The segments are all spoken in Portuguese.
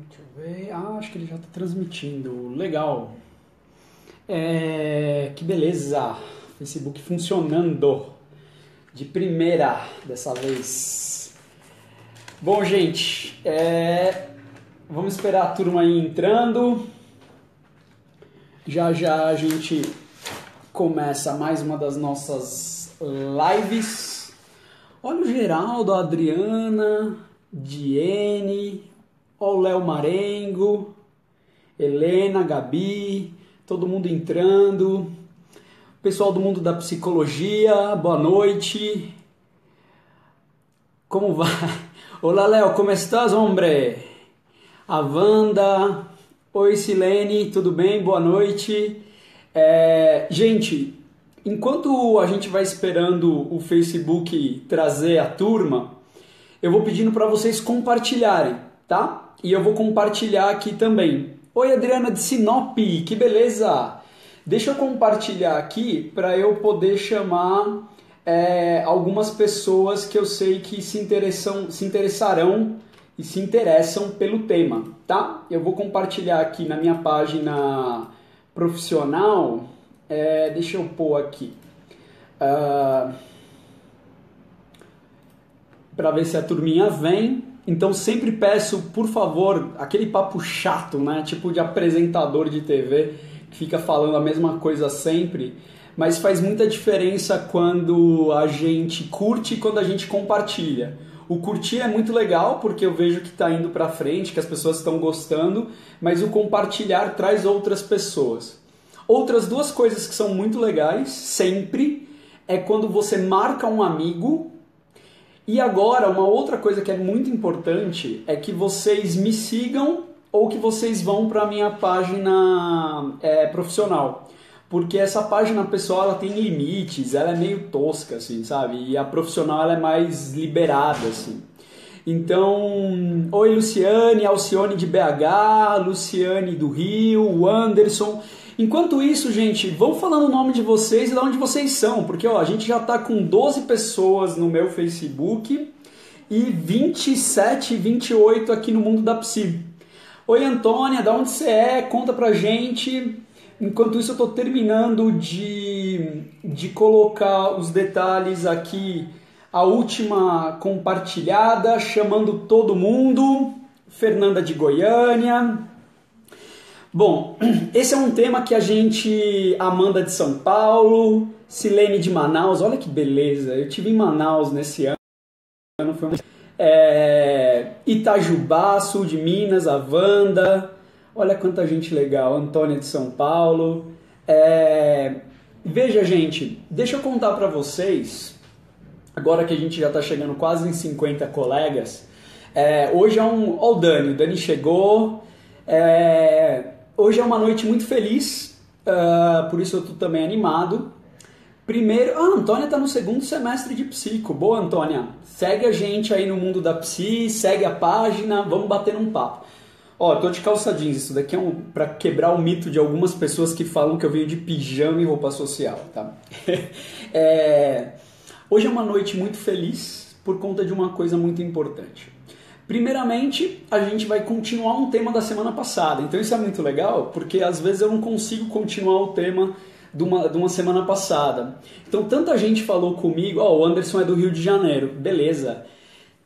Deixa eu ver. Acho que ele já está transmitindo. Legal. Que beleza. Facebook funcionando de primeira dessa vez. Bom, gente, vamos esperar a turma aí entrando. Já já a gente começa mais uma das nossas lives. Olha o Geraldo, a Adriana, Diene, olha o Léo Marengo, Helena, Gabi, todo mundo entrando. Pessoal do mundo da psicologia, boa noite. Como vai? Olá, Léo, como estás, hombre? A Wanda, oi, Silene, tudo bem? Boa noite. Gente, enquanto a gente vai esperando o Facebook trazer a turma, eu vou pedindo para vocês compartilharem, tá? E eu vou compartilhar aqui também. Oi, Adriana de Sinop, que beleza! Deixa eu compartilhar aqui para eu poder chamar algumas pessoas que eu sei que se interessarão e se interessam pelo tema, tá? Eu vou compartilhar aqui na minha página profissional, deixa eu pôr aqui, para ver se a turminha vem. Então sempre peço, por favor, aquele papo chato, né? Tipo de apresentador de TV que fica falando a mesma coisa sempre, mas faz muita diferença quando a gente curte e quando a gente compartilha. O curtir é muito legal porque eu vejo que está indo para frente, que as pessoas estão gostando, mas o compartilhar traz outras pessoas. Outras duas coisas que são muito legais, sempre, é quando você marca um amigo. E agora, uma outra coisa que é muito importante é que vocês me sigam ou que vocês vão para a minha página profissional. Porque essa página pessoal ela tem limites, ela é meio tosca, assim, sabe? E a profissional ela é mais liberada, assim. Então, oi Luciane, Alcione de BH, Luciane do Rio, o Anderson. Enquanto isso, gente, vão falando o nome de vocês e de onde vocês são, porque ó, a gente já tá com 12 pessoas no meu Facebook e 27, 28 aqui no Mundo da Psi. Oi Antônia, da onde você é? Conta pra gente. Enquanto isso eu tô terminando de colocar os detalhes aqui, a última compartilhada, chamando todo mundo. Fernanda de Goiânia. Bom, esse é um tema que a gente, Amanda de São Paulo, Silene de Manaus, olha que beleza, eu estive em Manaus nesse ano, foi Itajubá, sul de Minas, a Wanda, olha quanta gente legal, Antônia de São Paulo. Veja, gente, deixa eu contar para vocês, agora que a gente já está chegando quase em 50 colegas, hoje olha o Dani chegou, hoje é uma noite muito feliz, por isso eu estou também animado. Primeiro, a Antônia está no segundo semestre de psico. Boa, Antônia. Segue a gente aí no Mundo da Psi, segue a página, vamos bater um papo. Ó, tô de calça jeans, isso daqui é para quebrar o mito de algumas pessoas que falam que eu venho de pijama e roupa social, tá? Hoje é uma noite muito feliz por conta de uma coisa muito importante. Primeiramente, a gente vai continuar um tema da semana passada. Então isso é muito legal, porque às vezes eu não consigo continuar o tema de uma semana passada. Então tanta gente falou comigo, o Anderson é do Rio de Janeiro, beleza.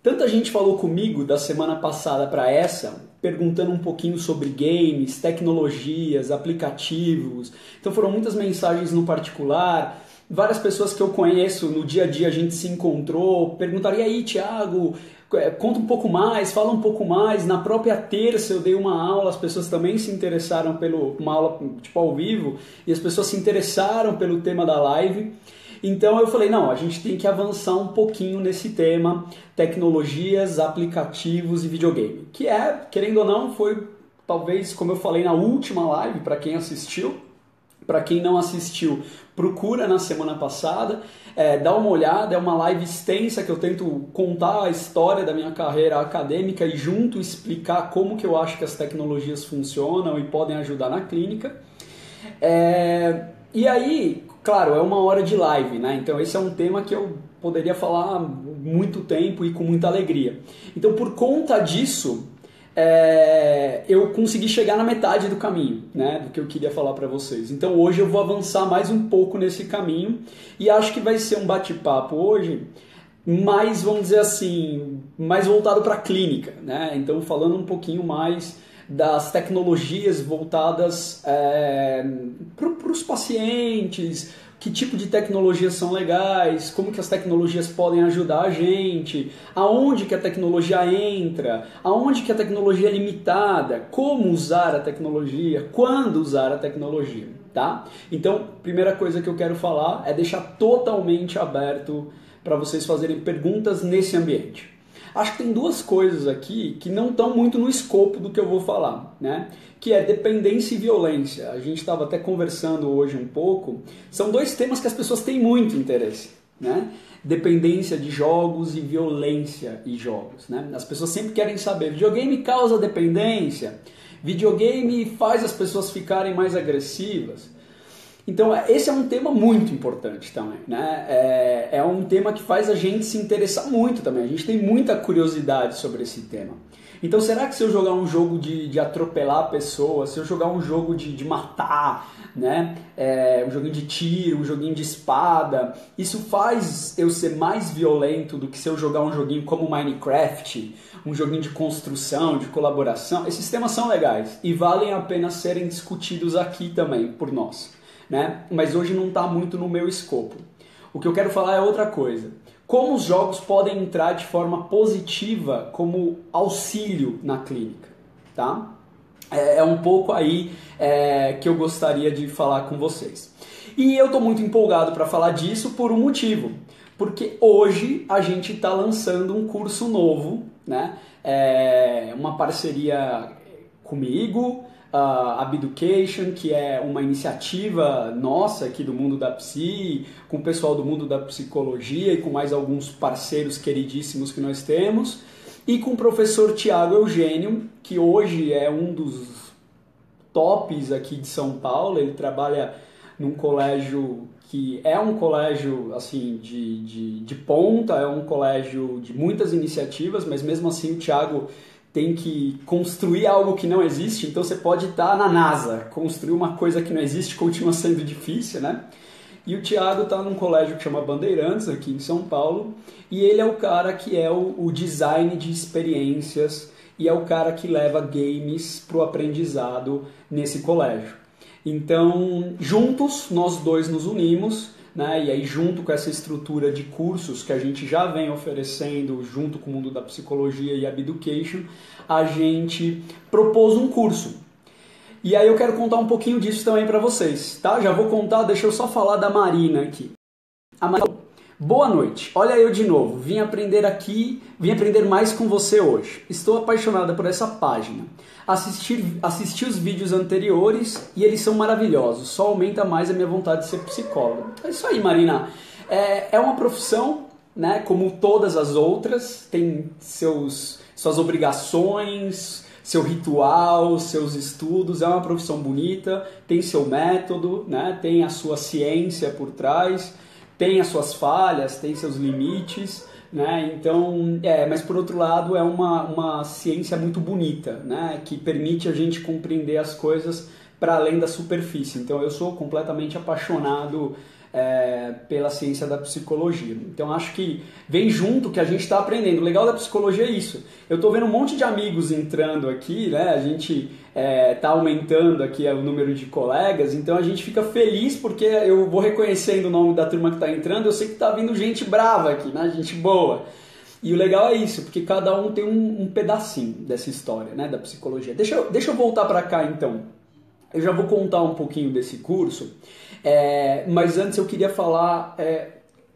Tanta gente falou comigo da semana passada para essa, perguntando um pouquinho sobre games, tecnologias, aplicativos. Então foram muitas mensagens no particular. Várias pessoas que eu conheço, no dia a dia a gente se encontrou, perguntaram, e aí, Thiago, conta um pouco mais, fala um pouco mais. Na própria terça eu dei uma aula, as pessoas também se interessaram uma aula tipo ao vivo, e as pessoas se interessaram pelo tema da live. Então eu falei, não, a gente tem que avançar um pouquinho nesse tema, tecnologias, aplicativos e videogame. Que querendo ou não, foi talvez, como eu falei na última live, para quem assistiu. Para quem não assistiu, procura na semana passada, dá uma olhada, é uma live extensa que eu tento contar a história da minha carreira acadêmica e junto explicar como que eu acho que as tecnologias funcionam e podem ajudar na clínica. E aí, claro, é uma hora de live, né? Então esse é um tema que eu poderia falar muito tempo e com muita alegria. Então, por conta disso, eu consegui chegar na metade do caminho, né, do que eu queria falar para vocês. Então, hoje eu vou avançar mais um pouco nesse caminho e acho que vai ser um bate-papo hoje mais, vamos dizer assim, mais voltado para a clínica, né? Então, falando um pouquinho mais das tecnologias voltadas para os pacientes, que tipo de tecnologias são legais, como que as tecnologias podem ajudar a gente, aonde que a tecnologia entra, aonde que a tecnologia é limitada, como usar a tecnologia, quando usar a tecnologia, tá? Então, primeira coisa que eu quero falar é deixar totalmente aberto para vocês fazerem perguntas nesse ambiente. Acho que tem duas coisas aqui que não estão muito no escopo do que eu vou falar, né? Que é dependência e violência. A gente estava até conversando hoje um pouco. São dois temas que as pessoas têm muito interesse, né? Dependência de jogos e violência e jogos, né? As pessoas sempre querem saber, videogame causa dependência? Videogame faz as pessoas ficarem mais agressivas? Então, esse é um tema muito importante também, né? É um tema que faz a gente se interessar muito também. A gente tem muita curiosidade sobre esse tema. Então, será que se eu jogar um jogo de atropelar pessoas, se eu jogar um jogo de matar, né? Um joguinho de tiro, um joguinho de espada, isso faz eu ser mais violento do que se eu jogar um joguinho como Minecraft, um joguinho de construção, de colaboração? Esses temas são legais e valem a pena serem discutidos aqui também por nós, né? Mas hoje não está muito no meu escopo. O que eu quero falar é outra coisa. Como os jogos podem entrar de forma positiva como auxílio na clínica, tá? É um pouco aí que eu gostaria de falar com vocês. E eu estou muito empolgado para falar disso por um motivo. Porque hoje a gente está lançando um curso novo, né? Uma parceria comigo, a Abducation, que é uma iniciativa nossa aqui do mundo da psi, com o pessoal do mundo da psicologia e com mais alguns parceiros queridíssimos que nós temos, e com o professor Tiago Eugênio, que hoje é um dos tops aqui de São Paulo. Ele trabalha num colégio que é um colégio assim, de ponta, é um colégio de muitas iniciativas, mas mesmo assim o Tiago tem que construir algo que não existe. Então você pode estar na NASA, construir uma coisa que não existe continua sendo difícil, né? E o Thiago está num colégio que chama Bandeirantes, aqui em São Paulo, e ele é o cara que é o design de experiências e é o cara que leva games para o aprendizado nesse colégio. Então, juntos, nós dois nos unimos, né? E aí, junto com essa estrutura de cursos que a gente já vem oferecendo junto com o mundo da psicologia e a Abducation, a gente propôs um curso. E aí eu quero contar um pouquinho disso também para vocês, tá? Já vou contar, deixa eu só falar da Marina aqui. A Marina: boa noite, olha eu de novo, vim aprender mais com você hoje. Estou apaixonada por essa página. Assisti os vídeos anteriores e eles são maravilhosos, só aumenta mais a minha vontade de ser psicóloga. É isso aí, Marina. É uma profissão, né, como todas as outras, tem suas obrigações, seu ritual, seus estudos. É uma profissão bonita, tem seu método, né, tem a sua ciência por trás, tem as suas falhas, tem seus limites, né? Então, mas por outro lado é uma ciência muito bonita, né? Que permite a gente compreender as coisas para além da superfície. Então eu sou completamente apaixonado pela ciência da psicologia. Então acho que vem junto que a gente está aprendendo. O legal da psicologia é isso. Eu estou vendo um monte de amigos entrando aqui, né? A gente está aumentando aqui o número de colegas, então a gente fica feliz porque eu vou reconhecendo o nome da turma que está entrando, eu sei que está vindo gente brava aqui, né? Gente boa. E o legal é isso, porque cada um tem um pedacinho dessa história, né? Da psicologia. Deixa eu voltar para cá então. Eu já vou contar um pouquinho desse curso, mas antes eu queria falar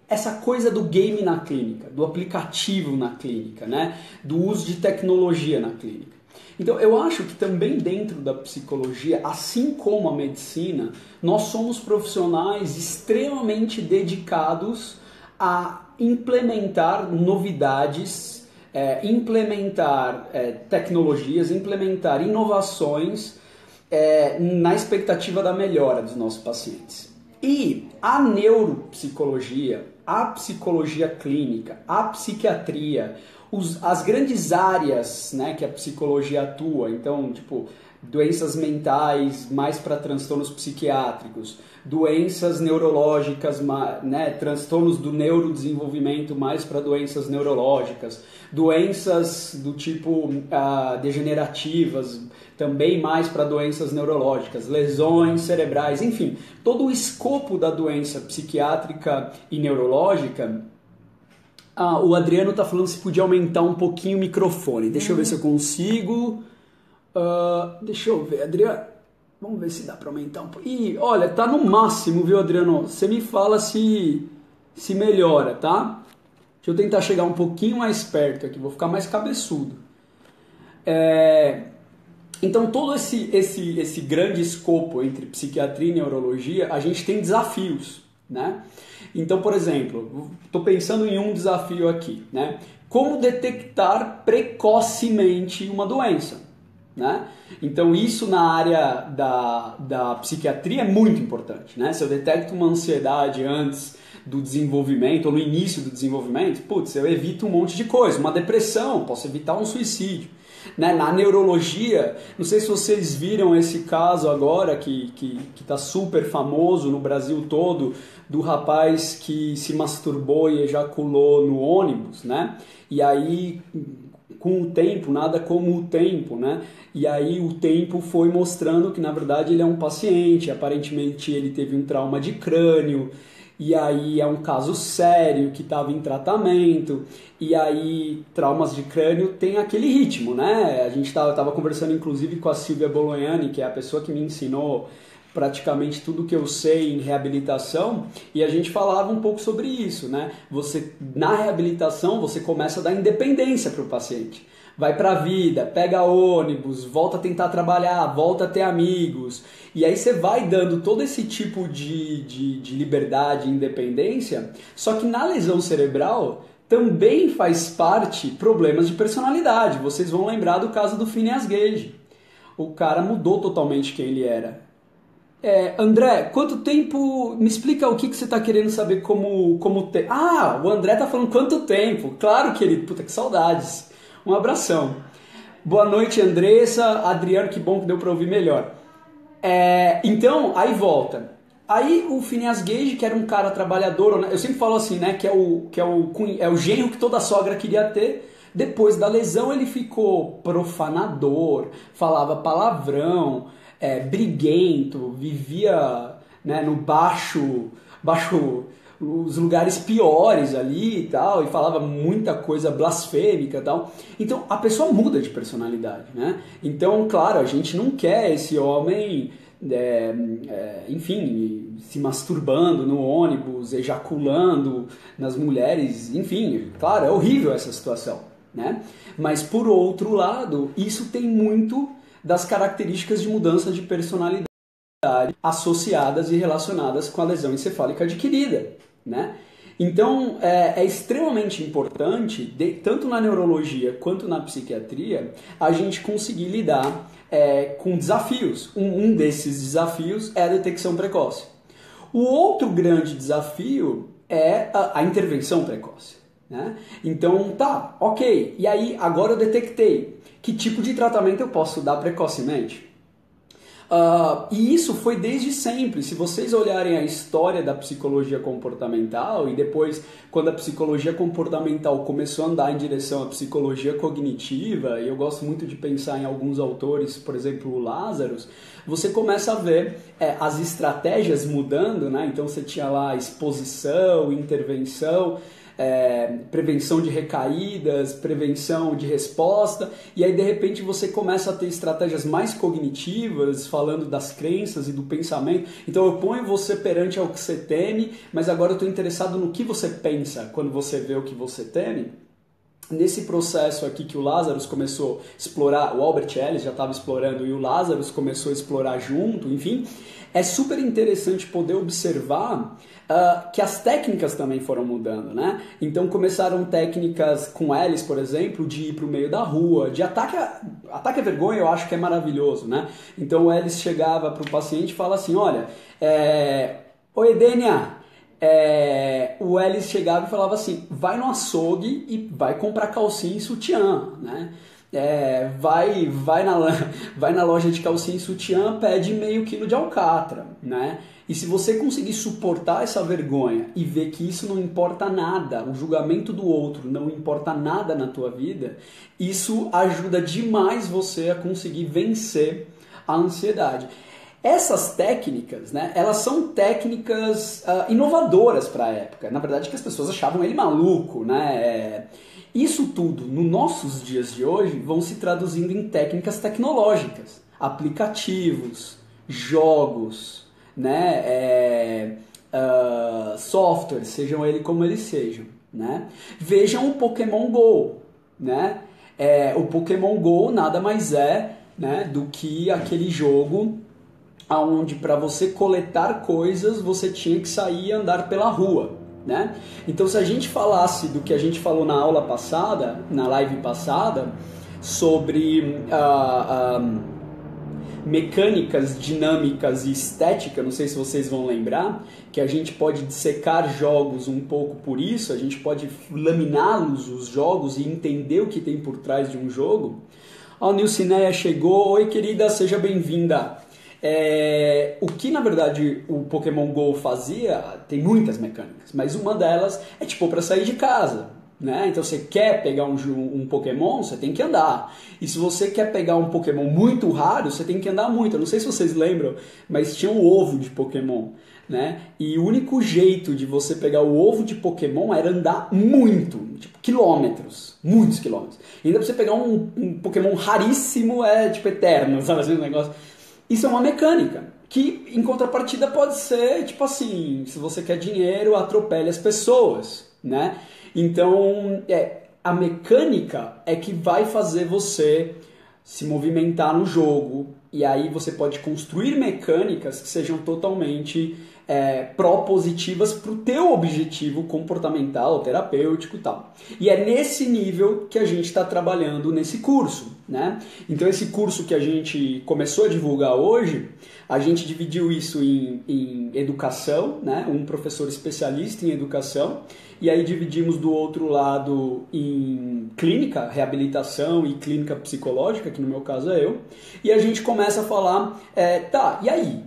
essa coisa do game na clínica, do aplicativo na clínica, né? Do uso de tecnologia na clínica. Então eu acho que também dentro da psicologia, assim como a medicina, nós somos profissionais extremamente dedicados a implementar novidades, implementar tecnologias, implementar inovações na expectativa da melhora dos nossos pacientes. E a neuropsicologia, a psicologia clínica, a psiquiatria, as grandes áreas, né, que a psicologia atua, então, tipo, doenças mentais mais para transtornos psiquiátricos, doenças neurológicas, né, transtornos do neurodesenvolvimento mais para doenças neurológicas, doenças do tipo degenerativas, também mais para doenças neurológicas, lesões cerebrais, enfim, todo o escopo da doença psiquiátrica e neurológica. O Adriano está falando se podia aumentar um pouquinho o microfone. Deixa eu ver se eu consigo. Deixa eu ver, Adriano. Vamos ver se dá para aumentar um pouco. Ih, olha, tá no máximo, viu, Adriano? Você me fala se melhora, tá? Deixa eu tentar chegar um pouquinho mais perto aqui, vou ficar mais cabeçudo. Então, todo esse grande escopo entre psiquiatria e neurologia, a gente tem desafios, né? Então, por exemplo, estou pensando em um desafio aqui, né? Como detectar precocemente uma doença, né? Então, isso na área da psiquiatria é muito importante, né? Se eu detecto uma ansiedade antes do desenvolvimento, ou no início do desenvolvimento, putz, eu evito um monte de coisa. Uma depressão, posso evitar um suicídio. Né? Na neurologia, não sei se vocês viram esse caso agora, que está super famoso no Brasil todo, do rapaz que se masturbou e ejaculou no ônibus, né? E aí, com o tempo, nada como o tempo, né? E aí o tempo foi mostrando que, na verdade, ele é um paciente, aparentemente ele teve um trauma de crânio, e aí é um caso sério que estava em tratamento, e aí traumas de crânio tem aquele ritmo, né? A gente tava conversando inclusive com a Silvia Bolognani, que é a pessoa que me ensinou praticamente tudo que eu sei em reabilitação, e a gente falava um pouco sobre isso, né? Na reabilitação, você começa a dar independência para o paciente. Vai para a vida, pega ônibus, volta a tentar trabalhar, volta a ter amigos. E aí você vai dando todo esse tipo de liberdade e independência, só que na lesão cerebral também faz parte problemas de personalidade. Vocês vão lembrar do caso do Phineas Gage. O cara mudou totalmente quem ele era. André, quanto tempo... Me explica o que você está querendo saber como o André está falando quanto tempo. Claro, querido. Puta, que saudades. Um abração. Boa noite, Andressa. Adriano, que bom que deu para ouvir melhor. Então, aí volta. Aí o Phineas Gage, que era um cara trabalhador, eu sempre falo assim, né, que é o genro que toda sogra queria ter. Depois da lesão ele ficou profanador, falava palavrão, briguento, vivia, né, no baixo, os lugares piores ali e tal, e falava muita coisa blasfêmica e tal. Então a pessoa muda de personalidade, né? Então, claro, a gente não quer esse homem, enfim, se masturbando no ônibus, ejaculando nas mulheres, enfim, claro, é horrível essa situação, né? Mas por outro lado, isso tem muito das características de mudança de personalidade associadas e relacionadas com a lesão encefálica adquirida, né? Então, é extremamente importante, tanto na neurologia quanto na psiquiatria, a gente conseguir lidar com desafios. Um desses desafios é a detecção precoce. O outro grande desafio é a intervenção precoce, né? Então, tá, ok. E aí, agora eu detectei. Que tipo de tratamento eu posso dar precocemente? E isso foi desde sempre. Se vocês olharem a história da psicologia comportamental e depois, quando a psicologia comportamental começou a andar em direção à psicologia cognitiva, e eu gosto muito de pensar em alguns autores, por exemplo, o Lazarus, você começa a ver as estratégias mudando, né? Então você tinha lá exposição, intervenção, prevenção de recaídas, prevenção de resposta, e aí de repente você começa a ter estratégias mais cognitivas, falando das crenças e do pensamento. Então eu ponho você perante ao que você teme, mas agora eu estou interessado no que você pensa quando você vê o que você teme. Nesse processo aqui que o Lazarus começou a explorar, o Albert Ellis já estava explorando e o Lazarus começou a explorar junto, enfim, é super interessante poder observar que as técnicas também foram mudando, né? Então começaram técnicas com Ellis, por exemplo, de ir para o meio da rua, de ataque à vergonha, eu acho que é maravilhoso, né? Então o Ellis chegava para o paciente e fala assim, olha, Oi, Dênia. O Elis chegava e falava assim, vai no açougue e vai comprar calcinha e sutiã, né? Vai na loja de calcinha e sutiã, pede meio quilo de alcatra, né? E se você conseguir suportar essa vergonha e ver que isso não importa nada, o julgamento do outro não importa nada na tua vida, isso ajuda demais você a conseguir vencer a ansiedade. Essas técnicas, né, elas são técnicas inovadoras para a época. Na verdade, que as pessoas achavam ele maluco, né? Isso tudo, nos nossos dias de hoje, vão se traduzindo em técnicas tecnológicas, aplicativos, jogos, né? Softwares, sejam eles como eles sejam, né? Vejam o Pokémon Go, né? O Pokémon Go nada mais é, né, do que aquele jogo onde para você coletar coisas você tinha que sair e andar pela rua, né? Então se a gente falasse do que a gente falou na aula passada, na live passada, sobre mecânicas dinâmicas e estética, não sei se vocês vão lembrar, que a gente pode dissecar jogos um pouco por isso, a gente pode laminá-los, os jogos, e entender o que tem por trás de um jogo. A Nilcineia chegou, oi querida, seja bem-vinda. O que na verdade o Pokémon Go fazia, tem muitas mecânicas, mas uma delas é tipo para sair de casa, né? Então você quer pegar um Pokémon, você tem que andar. E se você quer pegar um Pokémon muito raro, você tem que andar muito. Eu não sei se vocês lembram, mas tinha um ovo de Pokémon, né? E o único jeito de você pegar o ovo de Pokémon era andar muito, tipo quilômetros, muitos quilômetros. E ainda pra você pegar um Pokémon raríssimo é tipo eterno, sabe assim, um negócio. Isso é uma mecânica, que em contrapartida pode ser, tipo assim, se você quer dinheiro, atropele as pessoas, né? Então, a mecânica é que vai fazer você se movimentar no jogo, e aí você pode construir mecânicas que sejam totalmente propositivas para o teu objetivo comportamental, terapêutico e tal. E é nesse nível que a gente está trabalhando nesse curso, né? Então esse curso que a gente começou a divulgar hoje, a gente dividiu isso em educação, né? Um professor especialista em educação, e aí dividimos do outro lado em clínica, reabilitação e clínica psicológica, que no meu caso é eu, e a gente começa a falar, tá, e aí?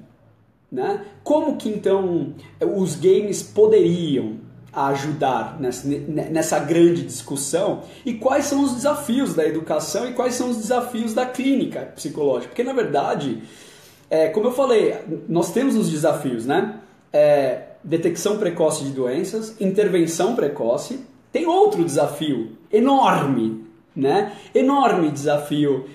Né? Como que então os games poderiam ajudar nessa grande discussão, e quais são os desafios da educação e quais são os desafios da clínica psicológica? Porque na verdade, como eu falei, nós temos os desafios, né? Detecção precoce de doenças, intervenção precoce. Tem outro desafio enorme, né? Enorme desafio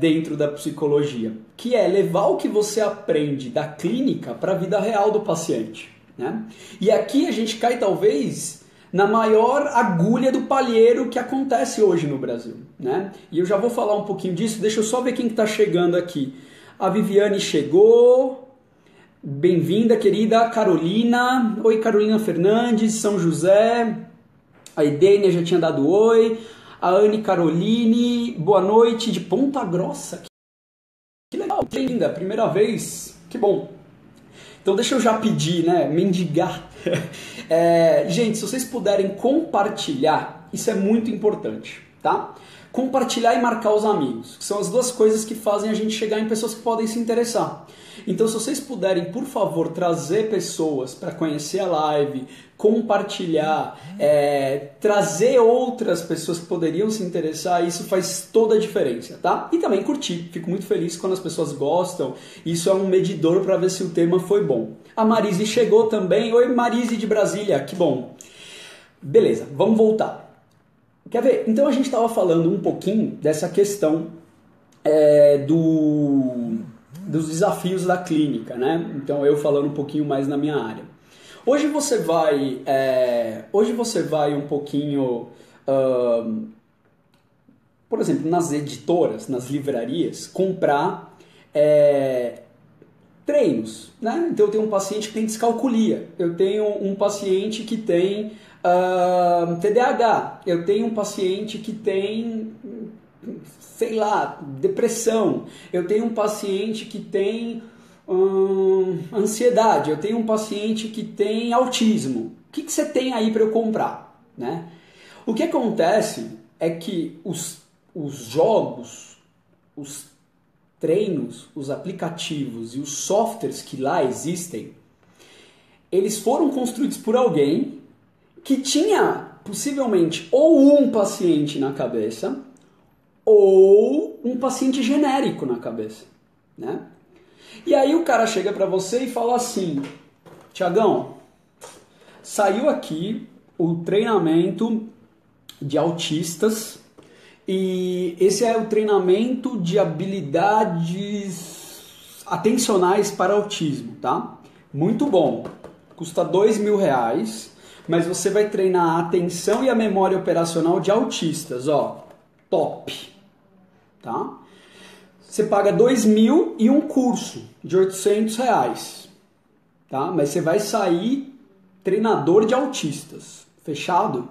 dentro da psicologia, que é levar o que você aprende da clínica para a vida real do paciente, né? E aqui a gente cai talvez na maior agulha do palheiro que acontece hoje no Brasil, né? E eu já vou falar um pouquinho disso, deixa eu só ver quem está chegando aqui. A Viviane chegou, bem-vinda querida. Carolina, oi Carolina Fernandes, São José, a Edênia já tinha dado oi, a Anne Caroline, boa noite, de Ponta Grossa, que legal, que linda, primeira vez, que bom. Então deixa eu já pedir, né, mendigar. Gente, se vocês puderem compartilhar, isso é muito importante, tá? Compartilhar e marcar os amigos, que são as duas coisas que fazem a gente chegar em pessoas que podem se interessar. Então se vocês puderem, por favor, trazer pessoas para conhecer a live, compartilhar, trazer outras pessoas que poderiam se interessar, isso faz toda a diferença, tá? E também curtir, fico muito feliz quando as pessoas gostam, isso é um medidor para ver se o tema foi bom. A Marise chegou também, oi Marise de Brasília, que bom. Beleza, vamos voltar. Quer ver? Então a gente estava falando um pouquinho dessa questão dos desafios da clínica, né? Então eu falando um pouquinho mais na minha área. Hoje você vai um pouquinho, por exemplo, nas editoras, nas livrarias, comprar treinos, né? Então eu tenho um paciente que tem descalculia, eu tenho um paciente que tem TDAH, eu tenho um paciente que tem, sei lá, depressão, eu tenho um paciente que tem Ansiedade, eu tenho um paciente que tem autismo. O que você tem aí para eu comprar? Né? O que acontece é que os jogos, os treinos, os aplicativos e os softwares que lá existem, eles foram construídos por alguém que tinha possivelmente ou um paciente na cabeça ou um paciente genérico na cabeça, né? E aí o cara chega para você e fala assim: Tiagão, saiu aqui o treinamento de autistas e esse é o treinamento de habilidades atencionais para autismo, tá? Muito bom, custa R$2.000, mas você vai treinar a atenção e a memória operacional de autistas, ó, top, tá? Você paga R$2.000 e um curso de R$800, tá? Mas você vai sair treinador de autistas, fechado?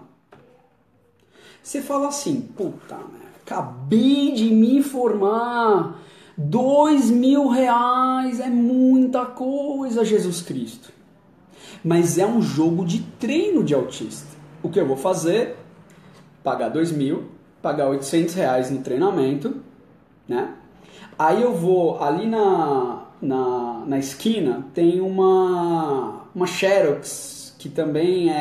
Você fala assim, puta, acabei de me informar, R$2.000 é muita coisa, Jesus Cristo. Mas é um jogo de treino de autista. O que eu vou fazer? Pagar R$2.000, pagar R$800 no treinamento, né? Aí eu vou ali na esquina, tem uma Xerox que também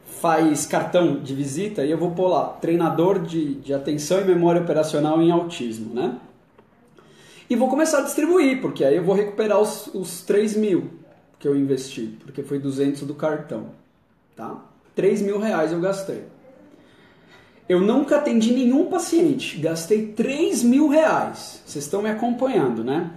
faz cartão de visita, e eu vou pôr lá, treinador de atenção e memória operacional em autismo, né? E vou começar a distribuir, porque aí eu vou recuperar os 3.000 que eu investi, porque foi 200 do cartão, tá? R$3.000 eu gastei. Eu nunca atendi nenhum paciente, gastei R$3.000. Vocês estão me acompanhando, né?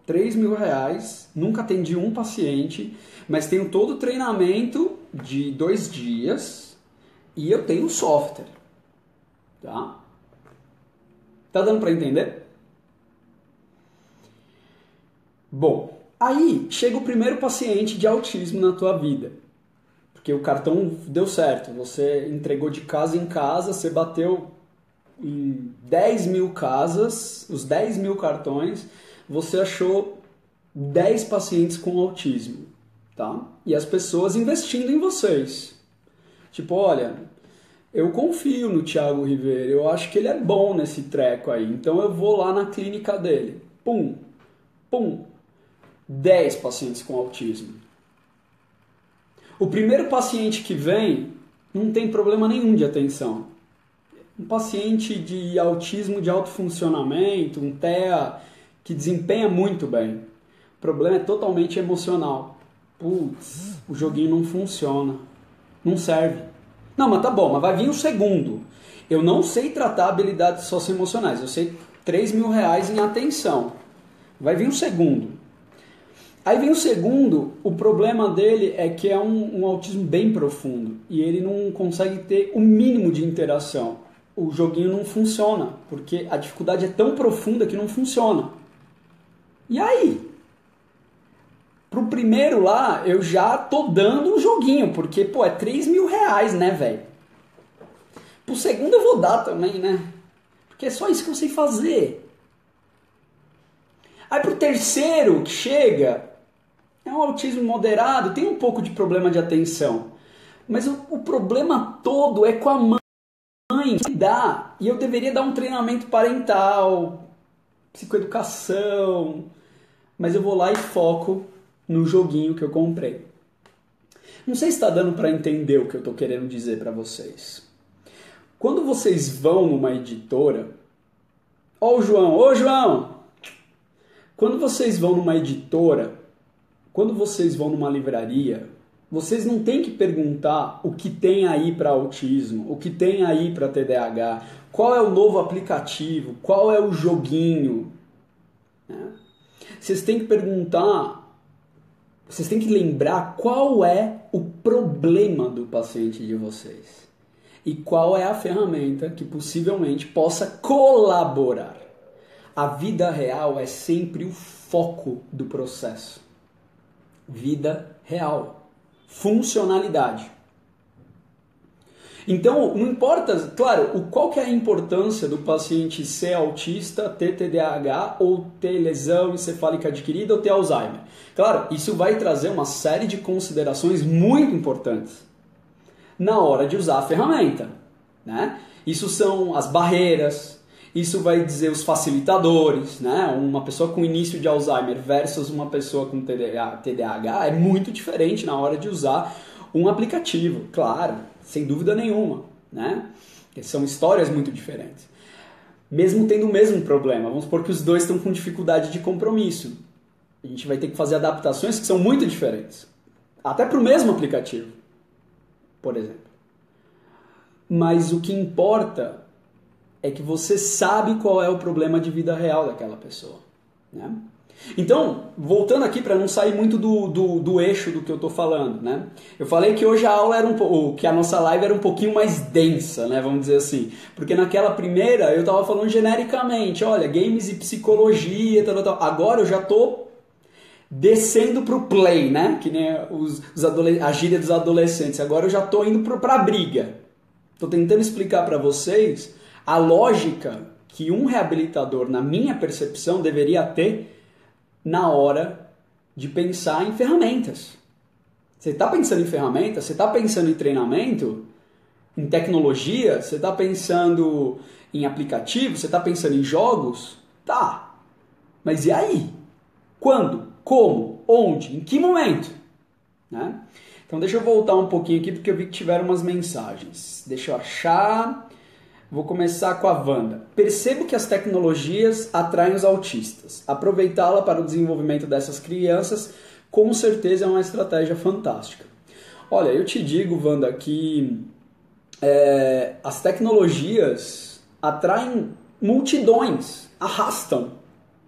R$3.000, nunca atendi um paciente, mas tenho todo o treinamento de 2 dias e eu tenho software, tá? Tá dando para entender? Bom, aí chega o primeiro paciente de autismo na tua vida. Porque o cartão deu certo, você entregou de casa em casa, você bateu em 10.000 casas, os 10.000 cartões, você achou 10 pacientes com autismo, tá? E as pessoas investindo em vocês. Tipo, olha, eu confio no Thiago Ribeiro, eu acho que ele é bom nesse treco aí, então eu vou lá na clínica dele. Pum, pum, 10 pacientes com autismo. O primeiro paciente que vem não tem problema nenhum de atenção. Um paciente de autismo de alto funcionamento, um TEA que desempenha muito bem. O problema é totalmente emocional. Putz, o joguinho não funciona. Não serve. Não, mas tá bom, mas vai vir o segundo. Eu não sei tratar habilidades socioemocionais. Eu sei R$3.000 em atenção. Vai vir o segundo. Aí vem o segundo, o problema dele é que é um autismo bem profundo e ele não consegue ter o mínimo de interação. O joguinho não funciona, porque a dificuldade é tão profunda que não funciona. E aí? Pro primeiro lá, eu já tô dando um joguinho, porque, pô, é R$3.000, né, velho? Pro segundo eu vou dar também, né? Porque é só isso que eu sei fazer. Aí pro terceiro que chega... É um autismo moderado, tem um pouco de problema de atenção. Mas o problema todo é com a mãe que dá. E eu deveria dar um treinamento parental, psicoeducação. Mas eu vou lá e foco no joguinho que eu comprei. Não sei se está dando para entender o que eu estou querendo dizer para vocês. Quando vocês vão numa editora... Ó o João, ô João! Quando vocês vão numa editora... Quando vocês vão numa livraria, vocês não têm que perguntar o que tem aí para autismo, o que tem aí para TDAH, qual é o novo aplicativo, qual é o joguinho. Né? Vocês têm que perguntar, vocês têm que lembrar qual é o problema do paciente de vocês e qual é a ferramenta que possivelmente possa colaborar. A vida real é sempre o foco do processo. Vida real, funcionalidade. Então, não importa, claro, qual que é a importância do paciente ser autista, ter TDAH, ou ter lesão encefálica adquirida, ou ter Alzheimer. Claro, isso vai trazer uma série de considerações muito importantes na hora de usar a ferramenta, né? Isso são as barreiras, isso vai dizer os facilitadores, né? Uma pessoa com início de Alzheimer versus uma pessoa com TDAH é muito diferente na hora de usar um aplicativo, claro, sem dúvida nenhuma, né? Porque são histórias muito diferentes. Mesmo tendo o mesmo problema, vamos supor que os dois estão com dificuldade de compromisso. A gente vai ter que fazer adaptações que são muito diferentes. Até para o mesmo aplicativo, por exemplo. Mas o que importa é que você sabe qual é o problema de vida real daquela pessoa, né? Então, voltando aqui para não sair muito do eixo do que eu estou falando, né? Eu falei que hoje a aula era que a nossa live era um pouquinho mais densa, né? Vamos dizer assim. Porque naquela primeira eu estava falando genericamente, olha, games e psicologia, tal, tal. Agora eu já estou descendo para o play, né? Que nem a gíria dos adolescentes. Agora eu já estou indo para a briga. Estou tentando explicar para vocês a lógica que um reabilitador, na minha percepção, deveria ter na hora de pensar em ferramentas. Você está pensando em ferramentas? Você está pensando em treinamento? Em tecnologia? Você está pensando em aplicativos? Você está pensando em jogos? Tá. Mas e aí? Quando? Como? Onde? Em que momento? Né? Então deixa eu voltar um pouquinho aqui porque eu vi que tiveram umas mensagens. Deixa eu achar... Vou começar com a Wanda. Percebo que as tecnologias atraem os autistas. Aproveitá-la para o desenvolvimento dessas crianças, com certeza é uma estratégia fantástica. Olha, eu te digo, Wanda, que as tecnologias atraem multidões, arrastam,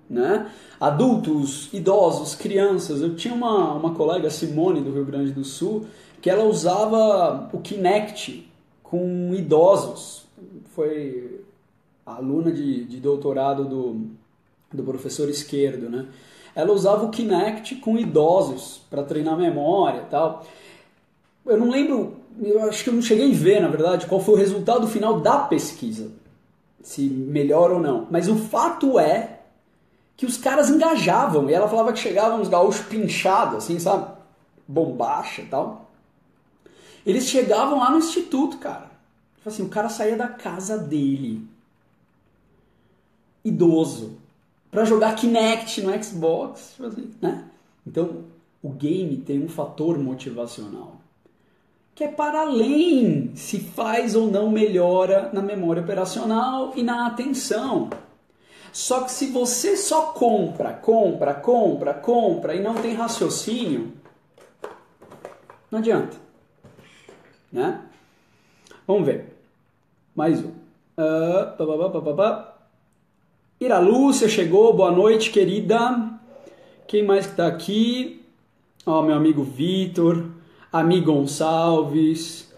né? Adultos, idosos, crianças. Eu tinha uma colega, Simone, do Rio Grande do Sul, que ela usava o Kinect com idosos. Foi aluna de doutorado do professor Esquerdo, né? Ela usava o Kinect com idosos para treinar memória e tal. Eu não lembro, eu acho que eu não cheguei a ver, na verdade, qual foi o resultado final da pesquisa, se melhor ou não. Mas o fato é que os caras engajavam, e ela falava que chegavam uns gaúchos pinchados, assim, sabe? Bombacha e tal. Eles chegavam lá no instituto, cara. Assim, o cara saía da casa dele, idoso, para jogar Kinect no Xbox, assim, né? Então, o game tem um fator motivacional, que é para além se faz ou não melhora na memória operacional e na atenção. Só que se você só compra e não tem raciocínio, não adianta, né? Vamos ver. Mais um. Ira Lúcia chegou, boa noite, querida. Quem mais que tá aqui? Ó, meu amigo Vitor, amigo Gonçalves.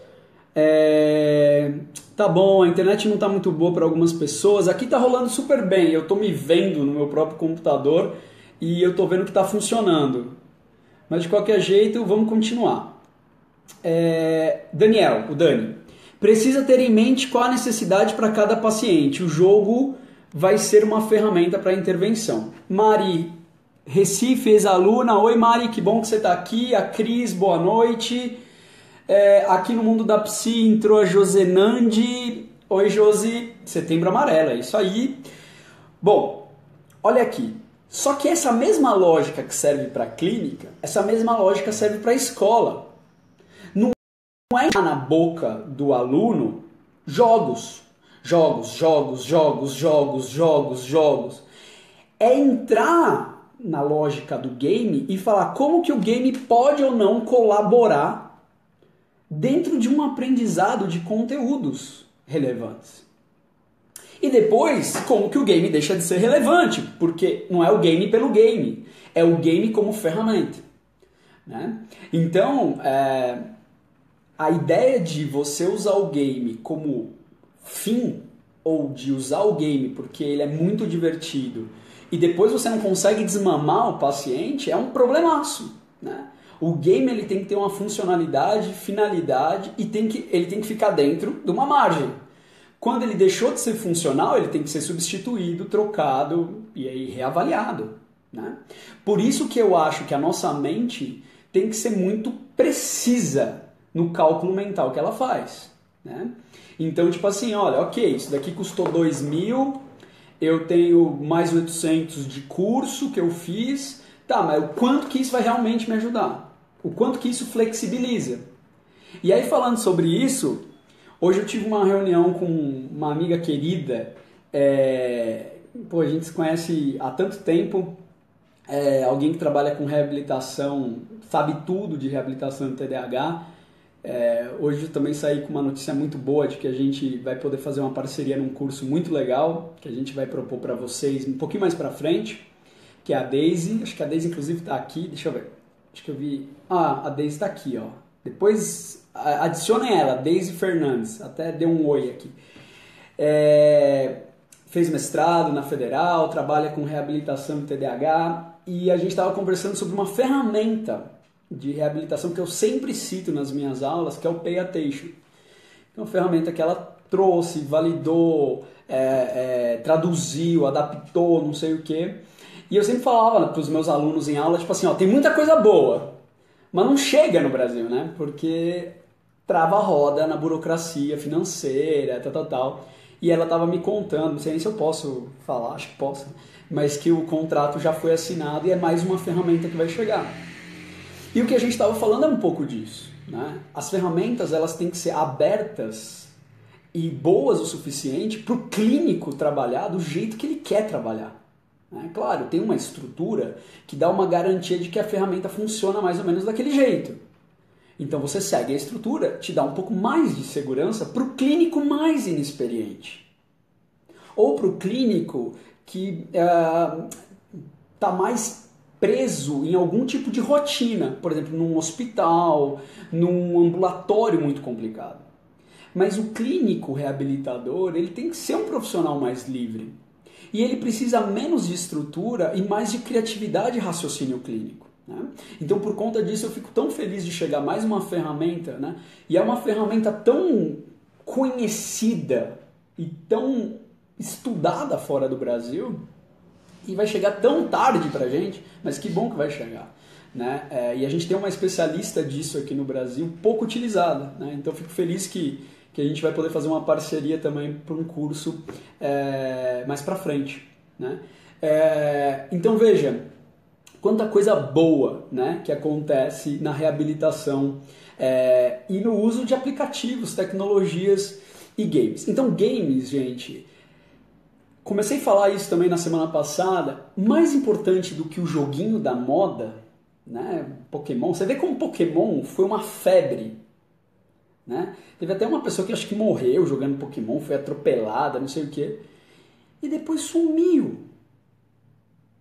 Tá bom, a internet não tá muito boa para algumas pessoas. Aqui tá rolando super bem. Eu tô me vendo no meu próprio computador e eu tô vendo que tá funcionando. Mas de qualquer jeito, vamos continuar. Daniel, o Dani. Precisa ter em mente qual a necessidade para cada paciente. O jogo vai ser uma ferramenta para intervenção. Mari, Recife, ex-aluna. Oi, Mari, que bom que você está aqui. A Cris, boa noite. Aqui no Mundo da Psi entrou a Josenandi. Oi, Josi. Setembro Amarelo, é isso aí. Bom, olha aqui. Só que essa mesma lógica que serve para a clínica, essa mesma lógica serve para a escola. Não é na boca do aluno jogos. É entrar na lógica do game e falar como que o game pode ou não colaborar dentro de um aprendizado de conteúdos relevantes. E depois, como que o game deixa de ser relevante, porque não é o game pelo game, é o game como ferramenta, né? Então, a ideia de você usar o game como fim, ou de usar o game porque ele é muito divertido, e depois você não consegue desmamar o paciente, é um problemaço, né? O game ele tem que ter uma funcionalidade, finalidade e ele tem que ficar dentro de uma margem. Quando ele deixou de ser funcional, ele tem que ser substituído, trocado e aí reavaliado, né? Por isso que eu acho que a nossa mente tem que ser muito precisa no cálculo mental que ela faz, né? Então, tipo assim, olha, ok, isso daqui custou 2.000, eu tenho mais 800 de curso que eu fiz, tá, mas o quanto que isso vai realmente me ajudar? O quanto que isso flexibiliza? E aí, falando sobre isso, hoje eu tive uma reunião com uma amiga querida, a gente se conhece há tanto tempo, alguém que trabalha com reabilitação, sabe tudo de reabilitação do TDAH. Hoje eu também saí com uma notícia muito boa de que a gente vai poder fazer uma parceria num curso muito legal, que a gente vai propor para vocês um pouquinho mais para frente, que é a Daisy. Acho que a Daisy inclusive está aqui, deixa eu ver, acho que eu vi, a Daisy está aqui, ó. Depois adicionem ela, Daisy Fernandes, até deu um oi aqui. Fez mestrado na Federal, trabalha com reabilitação do TDAH, e a gente estava conversando sobre uma ferramenta de reabilitação que eu sempre cito nas minhas aulas, que é o Pay Attention. É uma ferramenta que ela trouxe, validou, traduziu, adaptou, não sei o quê. E eu sempre falava para os meus alunos em aula, tipo assim, ó, tem muita coisa boa, mas não chega no Brasil, né? Porque trava a roda na burocracia financeira, tal. E ela estava me contando, não sei nem se eu posso falar, acho que posso, mas que o contrato já foi assinado e é mais uma ferramenta que vai chegar. E o que a gente estava falando é um pouco disso, né? As ferramentas elas têm que ser abertas e boas o suficiente para o clínico trabalhar do jeito que ele quer trabalhar, né? Claro, tem uma estrutura que dá uma garantia de que a ferramenta funciona mais ou menos daquele jeito. Então você segue a estrutura, te dá um pouco mais de segurança para o clínico mais inexperiente. Ou para o clínico que está mais preso em algum tipo de rotina, por exemplo, num hospital, num ambulatório muito complicado. Mas o clínico reabilitador, ele tem que ser um profissional mais livre. E ele precisa menos de estrutura e mais de criatividade e raciocínio clínico, né? Então, por conta disso, eu fico tão feliz de chegar mais uma ferramenta, né? E é uma ferramenta tão conhecida e tão estudada fora do Brasil, e vai chegar tão tarde pra gente, mas que bom que vai chegar, né? E a gente tem uma especialista disso aqui no Brasil, pouco utilizada, né? Então fico feliz que a gente vai poder fazer uma parceria também para um curso mais pra frente, né? Então veja, quanta coisa boa, né, que acontece na reabilitação e no uso de aplicativos, tecnologias e games. Então games, gente... Comecei a falar isso também na semana passada. Mais importante do que o joguinho da moda, né? Pokémon. Você vê como Pokémon foi uma febre, né? Teve até uma pessoa que acho que morreu jogando Pokémon, foi atropelada, não sei o quê. E depois sumiu.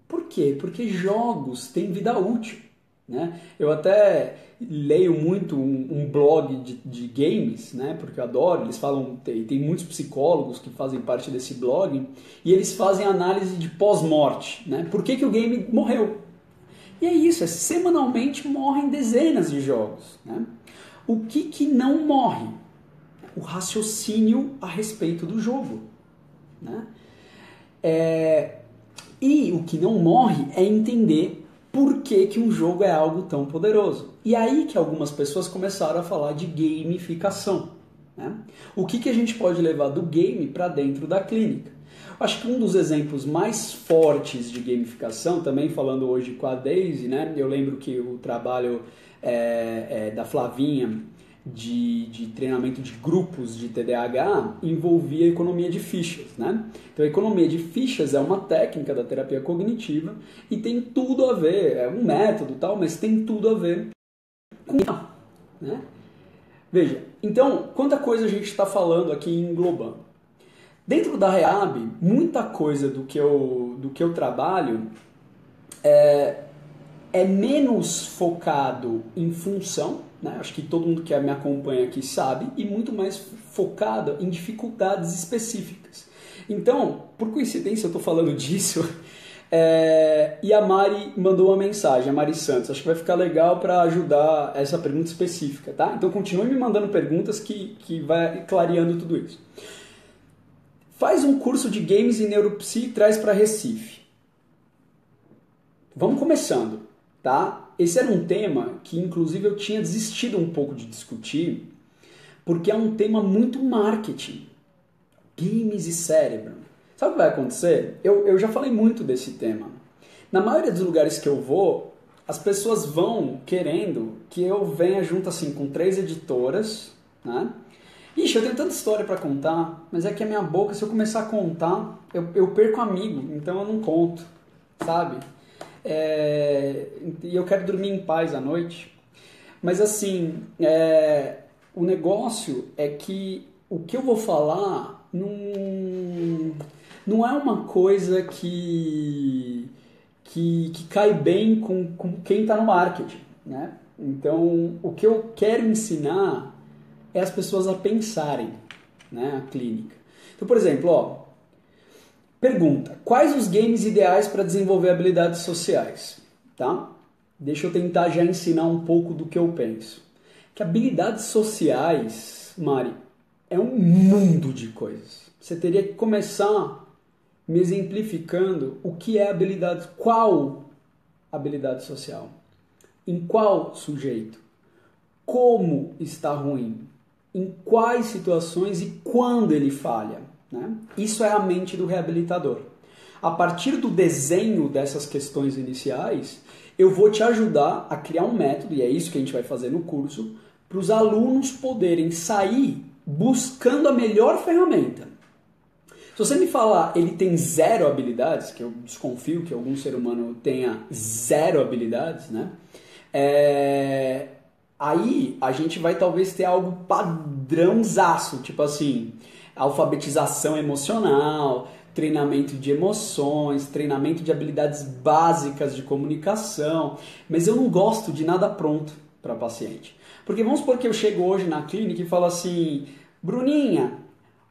Por quê? Porque jogos têm vida útil, né? Eu até leio muito um blog de games, né? Porque eu adoro, eles falam, tem muitos psicólogos que fazem parte desse blog, e eles fazem análise de pós-morte, né? Por que o game morreu? E é isso, semanalmente morrem dezenas de jogos, né? O que não morre? O raciocínio a respeito do jogo, né? E o que não morre é entender por que um jogo é algo tão poderoso. E aí que algumas pessoas começaram a falar de gamificação, né? O que a gente pode levar do game para dentro da clínica? Acho que um dos exemplos mais fortes de gamificação, também falando hoje com a Daisy, né? Eu lembro que o trabalho da Flavinha de treinamento de grupos de TDAH envolvia a economia de fichas, né? Então a economia de fichas é uma técnica da terapia cognitiva e tem tudo a ver, é um método tal, mas tem tudo a ver com isso, né? Veja, então, quanta coisa a gente está falando aqui englobando. Dentro da Rehab, muita coisa do que eu trabalho é menos focado em função, né? Acho que todo mundo que me acompanha aqui sabe, e muito mais focado em dificuldades específicas. Então, por coincidência eu estou falando disso, E a Mari mandou uma mensagem, a Mari Santos. Acho que vai ficar legal para ajudar essa pergunta específica, tá? Então continue me mandando perguntas que vai clareando tudo isso. Faz um curso de games e neuropsi e traz para Recife. Vamos começando, tá? Esse era um tema que, inclusive, eu tinha desistido um pouco de discutir, porque é um tema muito marketing. Games e cérebro. Sabe o que vai acontecer? Eu já falei muito desse tema. Na maioria dos lugares que eu vou, as pessoas vão querendo que eu venha junto assim com 3 editoras, né? Ixi, eu tenho tanta história para contar, mas é que a minha boca, se eu começar a contar, eu perco amigo, então eu não conto, sabe? E eu quero dormir em paz à noite. Mas assim, o negócio é que o que eu vou falar não é uma coisa que cai bem com quem está no marketing, né? Então, o que eu quero ensinar é as pessoas a pensarem, né? A clínica. Então, por exemplo, pergunta: quais os games ideais para desenvolver habilidades sociais? Tá? Deixa eu tentar já ensinar um pouco do que eu penso. Que habilidades sociais, Mari, é um mundo de coisas. Você teria que começar me exemplificando o que é habilidade, qual habilidade social, em qual sujeito, como está ruim, em quais situações e quando ele falha, né? Isso é a mente do reabilitador. A partir do desenho dessas questões iniciais, eu vou te ajudar a criar um método, e é isso que a gente vai fazer no curso, para os alunos poderem sair buscando a melhor ferramenta. Se você me falar ele tem 0 habilidades, que eu desconfio que algum ser humano tenha 0 habilidades, né? Aí a gente vai talvez ter algo padrãozaço, tipo assim, alfabetização emocional, treinamento de emoções, treinamento de habilidades básicas de comunicação, mas eu não gosto de nada pronto para paciente. Porque vamos supor que eu chego hoje na clínica e falo assim: Bruninha,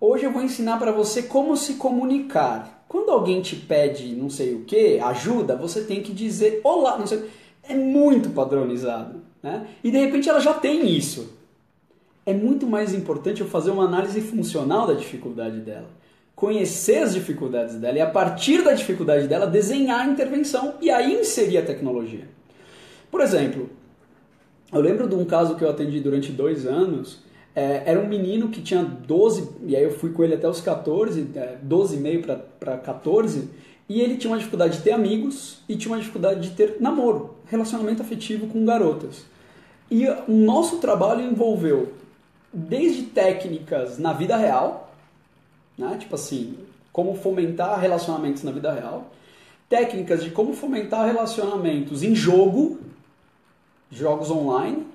hoje eu vou ensinar para você como se comunicar. Quando alguém te pede não sei o que, ajuda, você tem que dizer olá, não sei. É muito padronizado, né? E de repente ela já tem isso. É muito mais importante eu fazer uma análise funcional da dificuldade dela, conhecer as dificuldades dela e a partir da dificuldade dela desenhar a intervenção e aí inserir a tecnologia. Por exemplo, eu lembro de um caso que eu atendi durante 2 anos. Era um menino que tinha 12, e aí eu fui com ele até os 14, 12,5 para 14, e ele tinha uma dificuldade de ter amigos e tinha uma dificuldade de ter namoro, relacionamento afetivo com garotas. E o nosso trabalho envolveu desde técnicas na vida real, né? Tipo assim, como fomentar relacionamentos na vida real, técnicas de como fomentar relacionamentos em jogos online,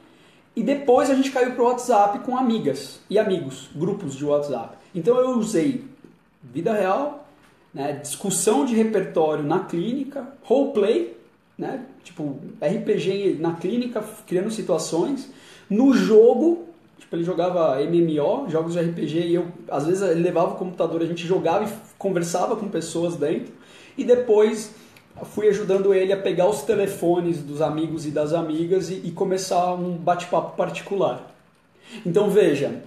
e depois a gente caiu para o WhatsApp com amigas e amigos, grupos de WhatsApp. Então eu usei vida real, né, discussão de repertório na clínica, roleplay, né, tipo RPG na clínica, criando situações. No jogo, tipo, ele jogava MMO, jogos de RPG, e eu, às vezes, ele levava o computador, a gente jogava e conversava com pessoas dentro. E depois fui ajudando ele a pegar os telefones dos amigos e das amigas e começar um bate-papo particular. Então veja,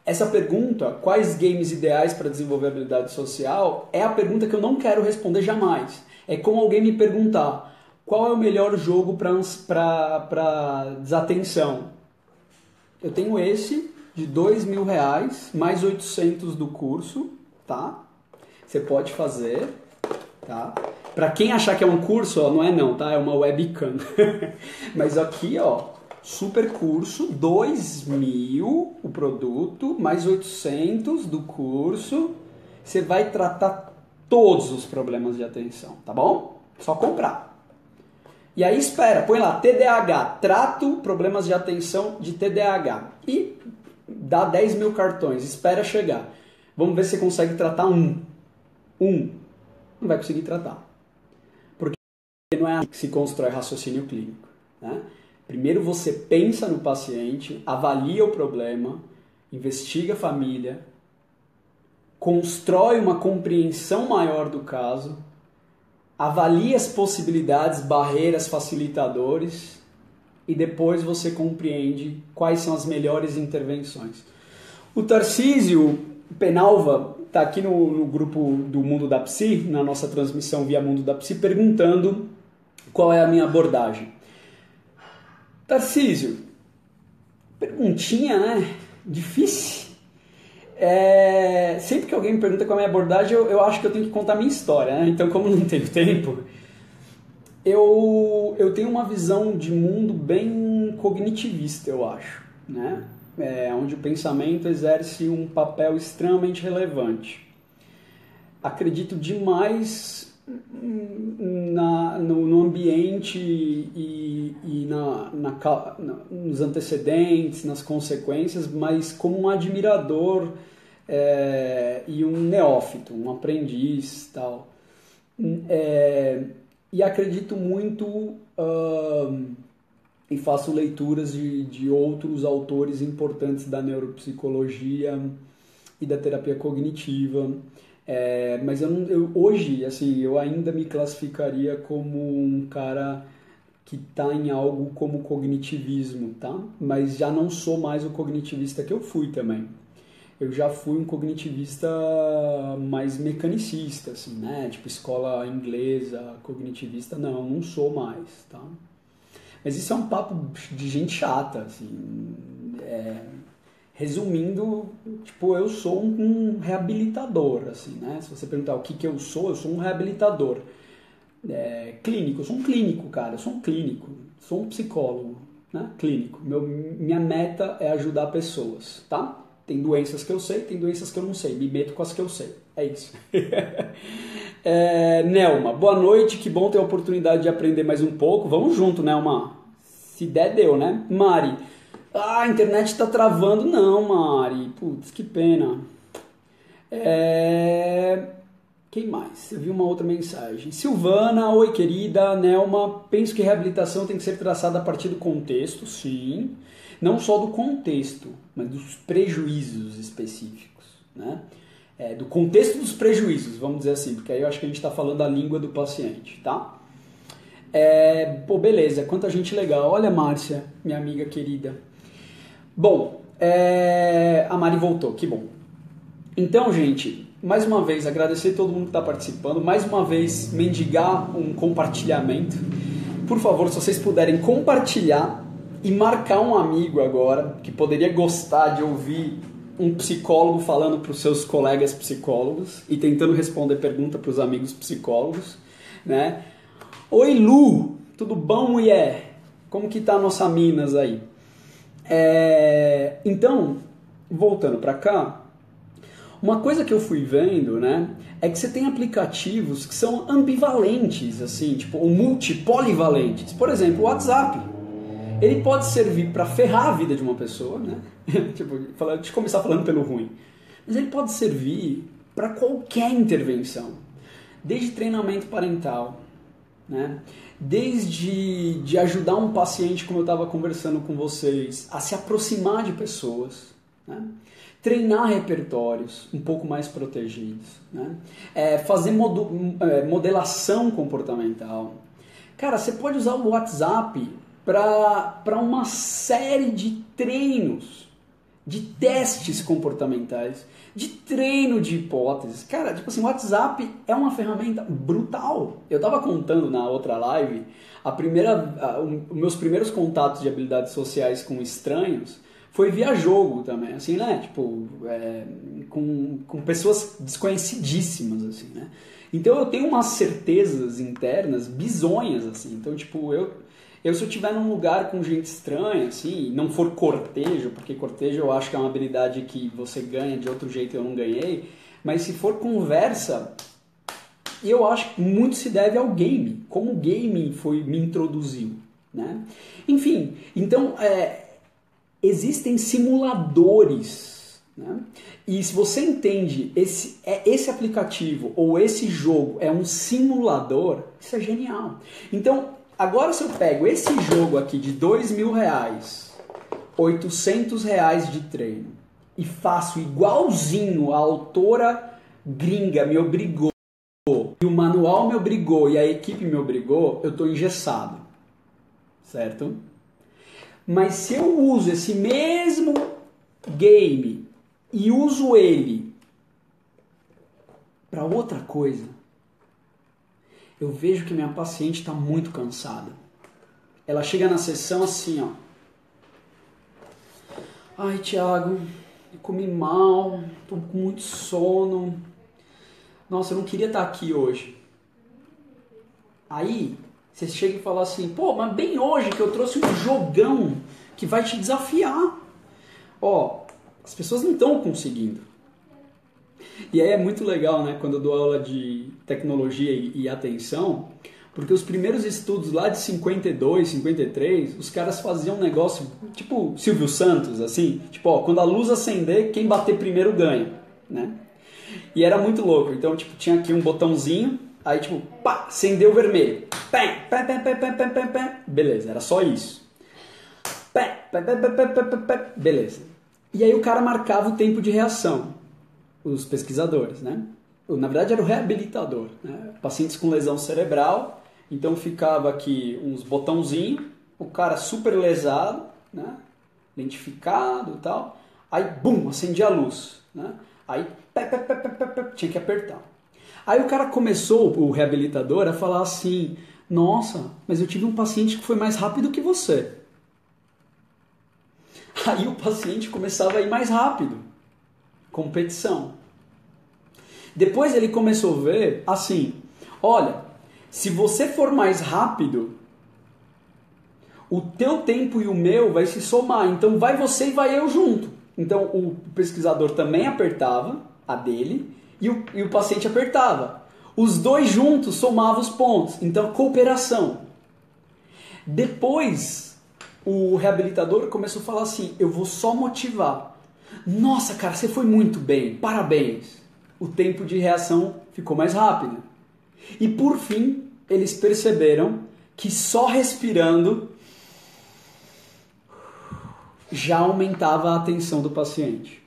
essa pergunta, quais games ideais para desenvolver habilidade social, é a pergunta que eu não quero responder jamais. É como alguém me perguntar, qual é o melhor jogo para desatenção? Eu tenho esse de R$2.000, mais 800 do curso, tá? Você pode fazer. Tá? Para quem achar que é um curso, ó, não é não, tá? É uma webcam. Mas aqui, ó, super curso, 2.000 o produto, mais 800 do curso. Você vai tratar todos os problemas de atenção, tá bom? Só comprar. E aí espera, põe lá, TDAH, trato problemas de atenção de TDAH. E dá 10.000 cartões, espera chegar. Vamos ver se você consegue tratar um. Não vai conseguir tratar. Porque não é assim que se constrói raciocínio clínico, né? Primeiro você pensa no paciente, avalia o problema, investiga a família, constrói uma compreensão maior do caso, avalie as possibilidades, barreiras, facilitadores e depois você compreende quais são as melhores intervenções. O Tarcísio Penalva está aqui no grupo do Mundo da Psi, na nossa transmissão via Mundo da Psi, perguntando qual é a minha abordagem. Tarcísio, perguntinha, né? Difícil. Sempre que alguém me pergunta qual é a minha abordagem, eu acho que eu tenho que contar a minha história, né? Então, como não tenho tempo, eu tenho uma visão de mundo bem cognitivista, eu acho, né? Onde o pensamento exerce um papel extremamente relevante. Acredito demais no ambiente e nos antecedentes, nas consequências, mas como um admirador e um neófito, um aprendiz, tal. E acredito muito e faço leituras de outros autores importantes da neuropsicologia e da terapia cognitiva. Mas hoje, assim, eu ainda me classificaria como um cara que está em algo como cognitivismo, tá? Mas já não sou mais o cognitivista que eu fui também. Eu já fui um cognitivista mais mecanicista, assim, né? Tipo escola inglesa, cognitivista, não sou mais, tá? Mas isso é um papo de gente chata, assim. Resumindo, tipo, eu sou um reabilitador, assim, né? Se você perguntar o que eu sou um reabilitador. Clínico, eu sou um clínico, cara, eu sou um clínico, sou um psicólogo, né? Clínico. Minha meta é ajudar pessoas, tá? Tem doenças que eu sei, tem doenças que eu não sei, me meto com as que eu sei, é isso. Nelma, boa noite, que bom ter a oportunidade de aprender mais um pouco, vamos junto, Nelma, se der deu, né? Mari, a internet tá travando, não, Mari, putz, que pena. Quem mais? Eu vi uma outra mensagem. Silvana, oi querida, Nelma, penso que reabilitação tem que ser traçada a partir do contexto, sim. Não só do contexto, mas dos prejuízos específicos, né? Do contexto dos prejuízos, vamos dizer assim, porque aí eu acho que a gente está falando a língua do paciente, tá? Beleza, quanta gente legal. Olha, Márcia, minha amiga querida. Bom, a Mari voltou, que bom. Então, gente, mais uma vez, agradecer a todo mundo que está participando, mais uma vez, mendigar um compartilhamento. Por favor, se vocês puderem compartilhar e marcar um amigo agora que poderia gostar de ouvir um psicólogo falando para os seus colegas psicólogos e tentando responder pergunta para os amigos psicólogos, né? Oi, Lu, tudo bom, mulher? Como que tá a nossa Minas aí? Então, voltando para cá, uma coisa que eu fui vendo, né, é que você tem aplicativos que são ambivalentes, assim, tipo, ou multipolivalentes. Por exemplo, o WhatsApp. Ele pode servir para ferrar a vida de uma pessoa, né? Tipo, deixa eu começar falando pelo ruim. Mas ele pode servir para qualquer intervenção. Desde treinamento parental, né? Desde de ajudar um paciente, como eu estava conversando com vocês, a se aproximar de pessoas, né? Treinar repertórios um pouco mais protegidos, né? Fazer modelação comportamental. Cara, você pode usar o WhatsApp para uma série de treinos, de testes comportamentais, de treino de hipóteses. Cara, tipo assim, o WhatsApp é uma ferramenta brutal. Eu estava contando na outra live, os meus primeiros contatos de habilidades sociais com estranhos foi via jogo também, assim, né? Tipo, com pessoas desconhecidíssimas, assim, né? Então eu tenho umas certezas internas bizonhas, assim. Então, tipo, se eu estiver num lugar com gente estranha, assim, não for cortejo, porque cortejo eu acho que é uma habilidade que você ganha de outro jeito e eu não ganhei, mas se for conversa, eu acho que muito se deve ao game, como o game me introduziu, né? Enfim, então, existem simuladores, né? E se você entende esse aplicativo ou esse jogo é um simulador, isso é genial. Então, agora se eu pego esse jogo aqui de R$2.000, R$800 de treino, e faço igualzinho a autora gringa me obrigou e o manual me obrigou e a equipe me obrigou, eu estou engessado, certo? Mas se eu uso esse mesmo game e uso ele para outra coisa, eu vejo que minha paciente está muito cansada. Ela chega na sessão assim, ó. Ai, Thiago, eu comi mal, tô com muito sono. Nossa, eu não queria estar aqui hoje. Aí, você chega e fala assim, pô, mas bem hoje que eu trouxe um jogão que vai te desafiar. Ó, as pessoas não estão conseguindo. E aí é muito legal, né, quando eu dou aula de tecnologia e atenção, porque os primeiros estudos lá de 52, 53, os caras faziam um negócio tipo Silvio Santos, assim, tipo, ó, quando a luz acender, quem bater primeiro ganha, né? E era muito louco, então, tipo, tinha aqui um botãozinho, aí, tipo, pá, acendeu o vermelho, pé, pé, pé, pé, pé, pé, pé, pé, beleza, era só isso. Pé, pé, pé, pé, pé, pé, pé, pé, beleza. E aí o cara marcava o tempo de reação, os pesquisadores, né? Na verdade era o reabilitador, né? Pacientes com lesão cerebral, então ficava aqui uns botãozinhos, o cara super lesado, né? Identificado e tal, aí bum, acendia a luz, né? Aí pé, pé, pé, pé, pé, pé, tinha que apertar. Aí o cara começou, o reabilitador, a falar assim, nossa, mas eu tive um paciente que foi mais rápido que você. Aí o paciente começava a ir mais rápido, competição. Depois ele começou a ver assim, olha, se você for mais rápido, o teu tempo e o meu vai se somar, então vai você e vai eu junto. Então o pesquisador também apertava a dele e o paciente apertava. Os dois juntos somavam os pontos, então cooperação. Depois o reabilitador começou a falar assim, eu vou só motivar. Nossa, cara, você foi muito bem, parabéns. O tempo de reação ficou mais rápido. E por fim, eles perceberam que só respirando já aumentava a atenção do paciente.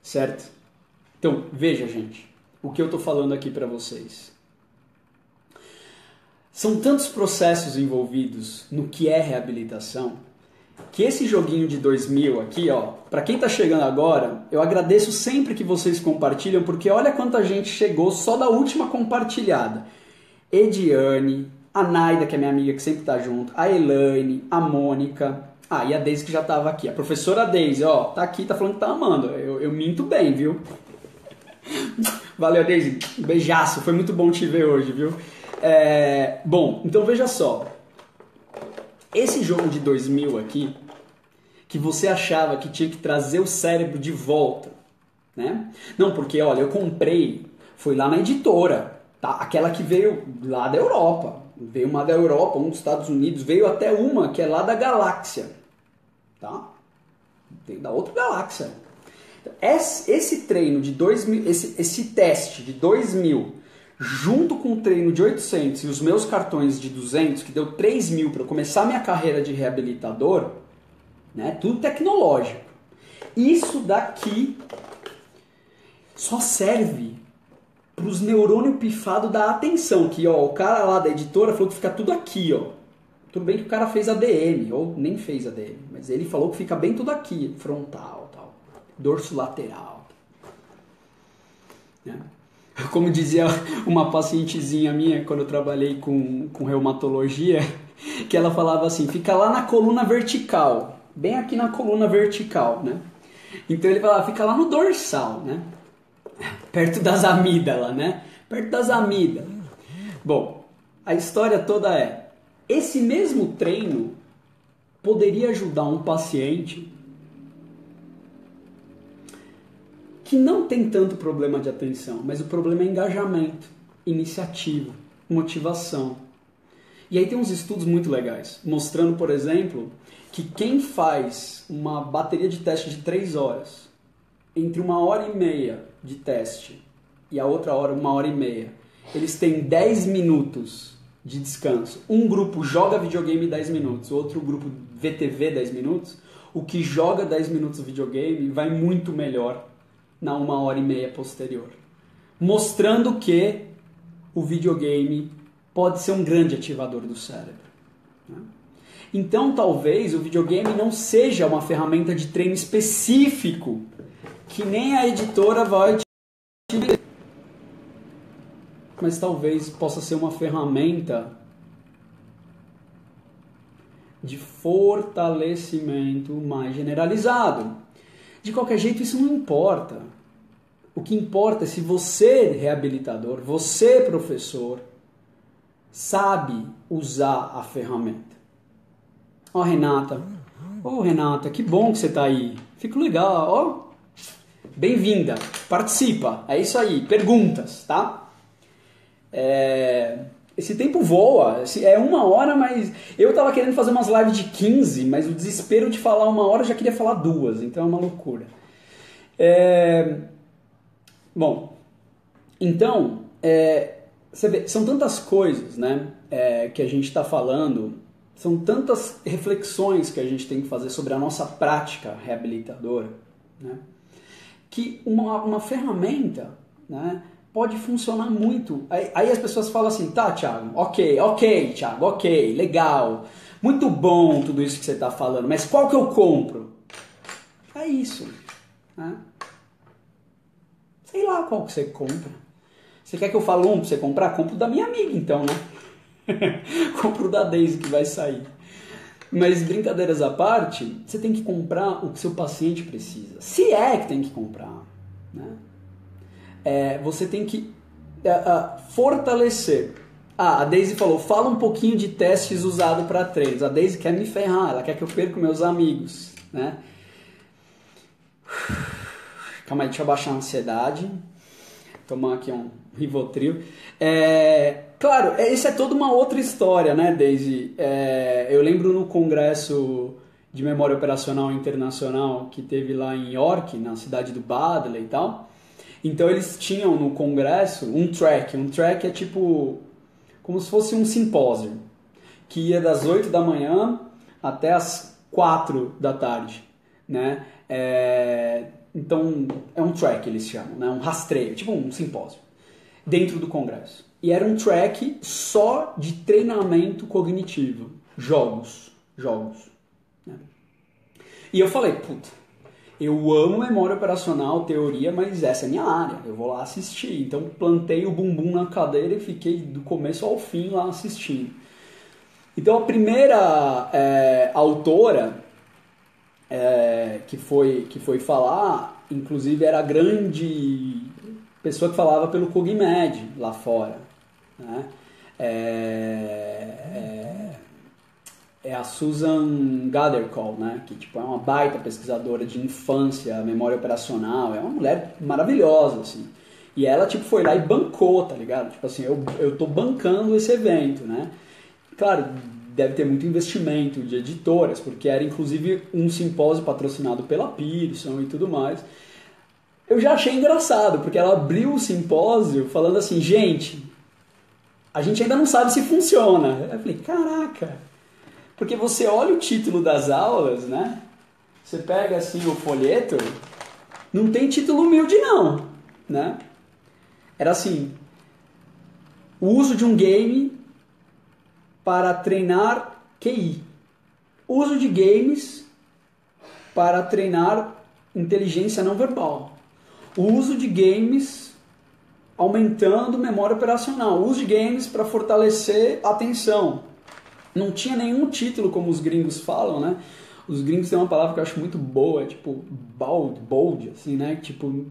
Certo? Então, veja, gente, o que eu estou falando aqui para vocês. São tantos processos envolvidos no que é reabilitação, que esse joguinho de 2000 aqui, ó, para quem tá chegando agora, eu agradeço sempre que vocês compartilham, porque olha quanta gente chegou só da última compartilhada. Ediane, a Naida, que é minha amiga que sempre tá junto, a Elaine, a Mônica, e a Deise que já tava aqui. A professora Deise, ó, tá aqui, tá falando que tá amando. Eu minto bem, viu? Valeu, Deise. Um beijaço, foi muito bom te ver hoje, viu? Bom, então veja só. Esse jogo de 2000 aqui, que você achava que tinha que trazer o cérebro de volta, né? Não, porque, olha, eu comprei, foi lá na editora, tá? Aquela que veio lá da Europa. Veio uma da Europa, um dos Estados Unidos, veio até uma que é lá da galáxia, tá? Veio da outra galáxia. Esse treino de 2000, esse teste de 2000, junto com o treino de 800 e os meus cartões de 200, que deu 3.000 para eu começar minha carreira de reabilitador, né? Tudo tecnológico. Isso daqui só serve para os neurônios pifados da atenção, que ó, o cara lá da editora falou que fica tudo aqui, ó. Tudo bem que o cara fez ADM, ou nem fez ADM, mas ele falou que fica bem tudo aqui, frontal, tal, dorso lateral. Né? Como dizia uma pacientezinha minha, quando eu trabalhei com reumatologia, que ela falava assim, fica lá na coluna vertical, bem aqui na coluna vertical, né? Então ele falava, fica lá no dorsal, né? Perto das amígdalas, né? Perto das amígdalas. Bom, a história toda é, esse mesmo treino poderia ajudar um paciente que não tem tanto problema de atenção, mas o problema é engajamento, iniciativa, motivação. E aí tem uns estudos muito legais, mostrando, por exemplo, que quem faz uma bateria de teste de 3 horas, entre 1h30 de teste e a outra hora 1h30, eles têm 10 minutos de descanso. Um grupo joga videogame 10 minutos, outro grupo VTV 10 minutos. O que joga 10 minutos de videogame vai muito melhor na 1h30 posterior. Mostrando que o videogame pode ser um grande ativador do cérebro. Né? Então, talvez o videogame não seja uma ferramenta de treino específico que nem a editora vai te dizer. Mas talvez possa ser uma ferramenta de fortalecimento mais generalizado. De qualquer jeito, isso não importa. O que importa é se você, reabilitador, você, professor, sabe usar a ferramenta. Ó, Renata. Ô, Renata, que bom que você está aí. Fico legal, ó. Bem-vinda. Participa. É isso aí. Perguntas, tá? Esse tempo voa. É 1 hora, mas... Eu tava querendo fazer umas lives de 15, mas o desespero de falar 1 hora eu já queria falar 2. Então é uma loucura. Bom, então... Você vê, são tantas coisas, né, que a gente está falando, são tantas reflexões que a gente tem que fazer sobre a nossa prática reabilitadora, né, que uma ferramenta, né, pode funcionar muito. Aí as pessoas falam assim, tá, Thiago, ok, Thiago, ok, legal, muito bom tudo isso que você está falando, mas qual que eu compro? É isso, né? Sei lá qual que você compra. Você quer que eu fale um pra você comprar? Compro da minha amiga, então, né? Compro da Daisy que vai sair. Mas, brincadeiras à parte, você tem que comprar o que seu paciente precisa. Se é que tem que comprar, né? Você tem que fortalecer. A Daisy falou, fala um pouquinho de testes usados para treinos. A Daisy quer me ferrar, ela quer que eu perca meus amigos, né? Calma aí, deixa eu baixar a ansiedade. Tomar aqui um Rivotril. Claro, isso é toda uma outra história, né, Daisy? Eu lembro no congresso de memória operacional internacional que teve lá em York, na cidade do Badley e tal. Então eles tinham no congresso um track. Um track é tipo como se fosse um simpósio, que ia das 8 da manhã até as 4 da tarde, né? Então, é um track, eles chamam, né? Um rastreio, tipo um simpósio, dentro do congresso. E era um track só de treinamento cognitivo, jogos. Né? E eu falei, puta, eu amo memória operacional, teoria, mas essa é minha área, eu vou lá assistir. Então, plantei o bumbum na cadeira e fiquei do começo ao fim lá assistindo. Então, a primeira autora... que foi falar, inclusive era a grande pessoa que falava pelo Cogmed lá fora, né? É a Susan Gathercall, né? Que tipo, é uma baita pesquisadora de infância, memória operacional, é uma mulher maravilhosa, assim. E ela tipo, foi lá e bancou, tá ligado? Tipo assim, eu tô bancando esse evento, né? Claro, deve ter muito investimento de editoras, porque era inclusive um simpósio patrocinado pela Pearson e tudo mais. Eu já achei engraçado, porque ela abriu o simpósio falando assim, gente, a gente ainda não sabe se funciona. Eu falei, caraca, porque você olha o título das aulas, né? Você pega assim o folheto, não tem título humilde não, né? Era assim, o uso de um game para treinar QI. Uso de games para treinar inteligência não verbal. O uso de games aumentando memória operacional. O uso de games para fortalecer a atenção. Não tinha nenhum título como os gringos falam, né? Os gringos têm uma palavra que eu acho muito boa, tipo bold, assim, né? Tipo,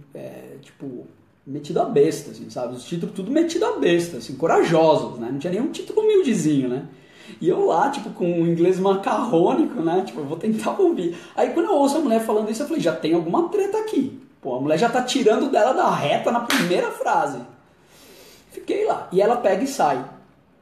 metido a besta, assim, sabe? Os títulos tudo metido a besta, assim, corajosos, né? Não tinha nenhum título humildezinho, né? E eu lá, tipo, com um inglês macarrônico, né? Tipo, eu vou tentar ouvir. Aí quando eu ouço a mulher falando isso, eu falei, já tem alguma treta aqui. Pô, a mulher já tá tirando dela da reta na primeira frase. Fiquei lá. E ela pega e sai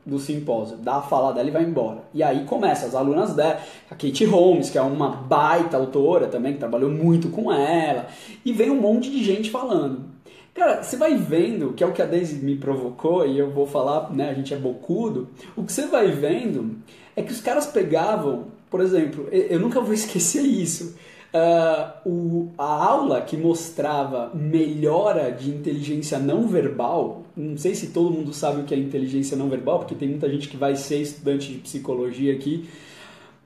do simpósio, dá a fala dela e vai embora. E aí começa, as alunas dela, a Kate Holmes, que é uma baita autora também, que trabalhou muito com ela, e vem um monte de gente falando. Cara, você vai vendo, que é o que a Daisy me provocou, e eu vou falar, né, a gente é bocudo, o que você vai vendo é que os caras pegavam, por exemplo, eu nunca vou esquecer isso, A aula que mostrava melhora de inteligência não verbal, não sei se todo mundo sabe o que é inteligência não verbal, porque tem muita gente que vai ser estudante de psicologia aqui,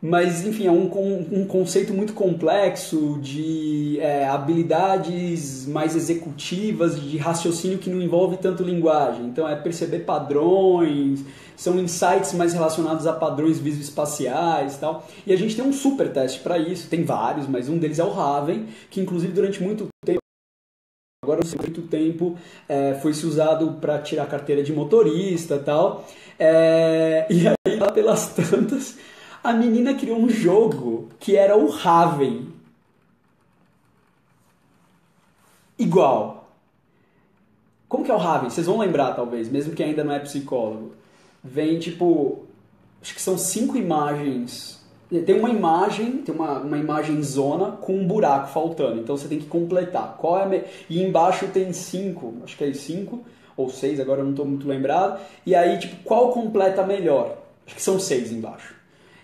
mas enfim, é um conceito muito complexo de habilidades mais executivas, de raciocínio que não envolve tanto linguagem. Então é perceber padrões, são insights mais relacionados a padrões visoespaciais e tal. E a gente tem um super teste para isso, tem vários, mas um deles é o Raven, que inclusive durante muito tempo, agora não sei muito tempo, foi se usado para tirar a carteira de motorista e tal. E aí, lá pelas tantas, a menina criou um jogo que era o Raven. Igual. Como que é o Raven? Vocês vão lembrar, talvez, mesmo que ainda não é psicólogo. Vem, tipo, acho que são 5 imagens. Tem uma imagem, tem uma imagem zona com um buraco faltando. Então você tem que completar. E embaixo tem 5, acho que é 5 ou 6, agora eu não estou muito lembrado. E aí, tipo, qual completa melhor? Acho que são 6 embaixo.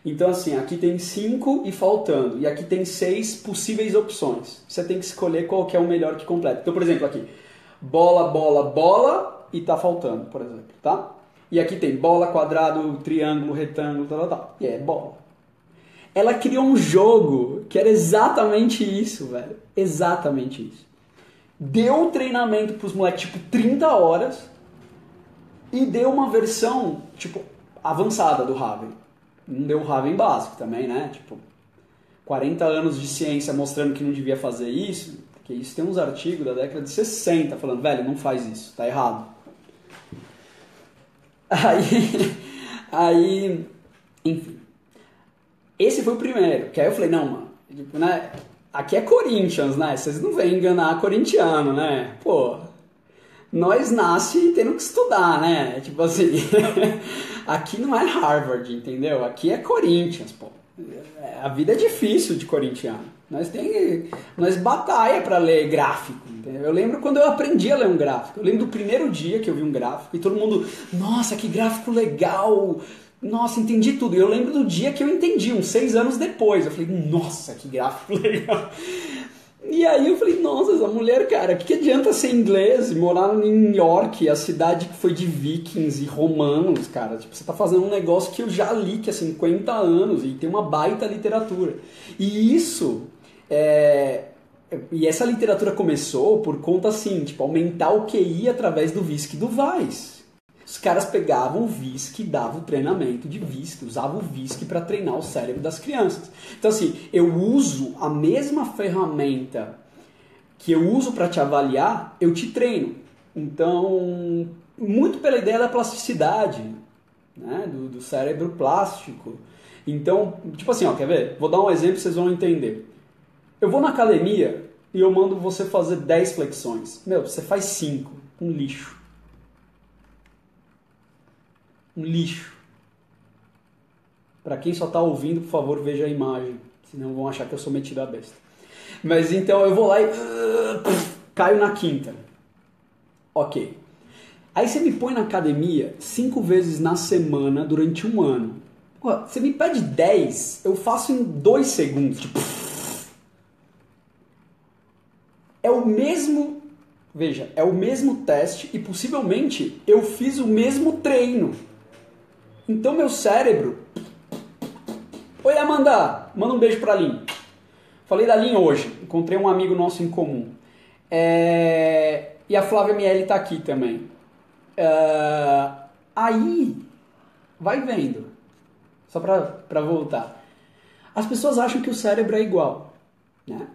Então, assim, aqui tem 5 e faltando. E aqui tem 6 possíveis opções. Você tem que escolher qual que é o melhor que completa. Então, por exemplo, aqui, bola, bola, bola e tá faltando, por exemplo, tá? E aqui tem bola, quadrado, triângulo, retângulo, tal. E é bola. Ela criou um jogo que era exatamente isso, velho. Exatamente isso. Deu treinamento pros moleques, tipo, 30 horas. E deu uma versão, tipo, avançada do Raven. Não deu o Raven básico também, né? Tipo, 40 anos de ciência mostrando que não devia fazer isso. Porque isso tem uns artigos da década de 60 falando, velho, não faz isso, tá errado. Aí, enfim. Esse foi o primeiro. Que aí eu falei, não, mano, tipo, né? Aqui é Corinthians, né? Vocês não vêm enganar corintiano, né? Pô, nós nasce tendo que estudar, né? Tipo assim, aqui não é Harvard, entendeu? Aqui é Corinthians, pô. A vida é difícil de corintiano. Nós batalha para ler gráfico, entendeu? Eu lembro quando eu aprendi a ler um gráfico. Eu lembro do primeiro dia que eu vi um gráfico e todo mundo, nossa, que gráfico legal! Nossa, entendi tudo. E eu lembro do dia que eu entendi, uns 6 anos depois. Eu falei, nossa, que gráfico legal! E aí eu falei, nossa, essa mulher, cara, o que adianta ser inglês e morar em New York, a cidade que foi de vikings e romanos, cara? Tipo, você tá fazendo um negócio que eu já li que há 50 anos e tem uma baita literatura. E isso, e essa literatura começou por conta, assim, tipo, aumentar o QI através do whisky do Weiss. Os caras pegavam o whisky, davam o treinamento de whisky, usavam o whisky para treinar o cérebro das crianças. Então, assim, eu uso a mesma ferramenta que eu uso para te avaliar, eu te treino. Então, muito pela ideia da plasticidade, né? Do cérebro plástico. Então, tipo assim, ó, quer ver? Vou dar um exemplo, vocês vão entender. Eu vou na academia e eu mando você fazer 10 flexões. Meu, você faz 5, um lixo. Um lixo. Para quem só tá ouvindo, por favor, veja a imagem. Senão vão achar que eu sou metido a besta. Mas então eu vou lá e caio na quinta. Ok. Aí você me põe na academia 5 vezes na semana durante um ano. Pô, você me pede 10, eu faço em 2 segundos. Tipo, é o mesmo... Veja, é o mesmo teste e possivelmente eu fiz o mesmo treino. Então meu cérebro... Oi, Amanda! Manda um beijo pra Lin. Falei da Lin hoje. Encontrei um amigo nosso em comum. E a Flávia Miele tá aqui também. Aí, vai vendo. Só pra voltar. As pessoas acham que o cérebro é igual. Né?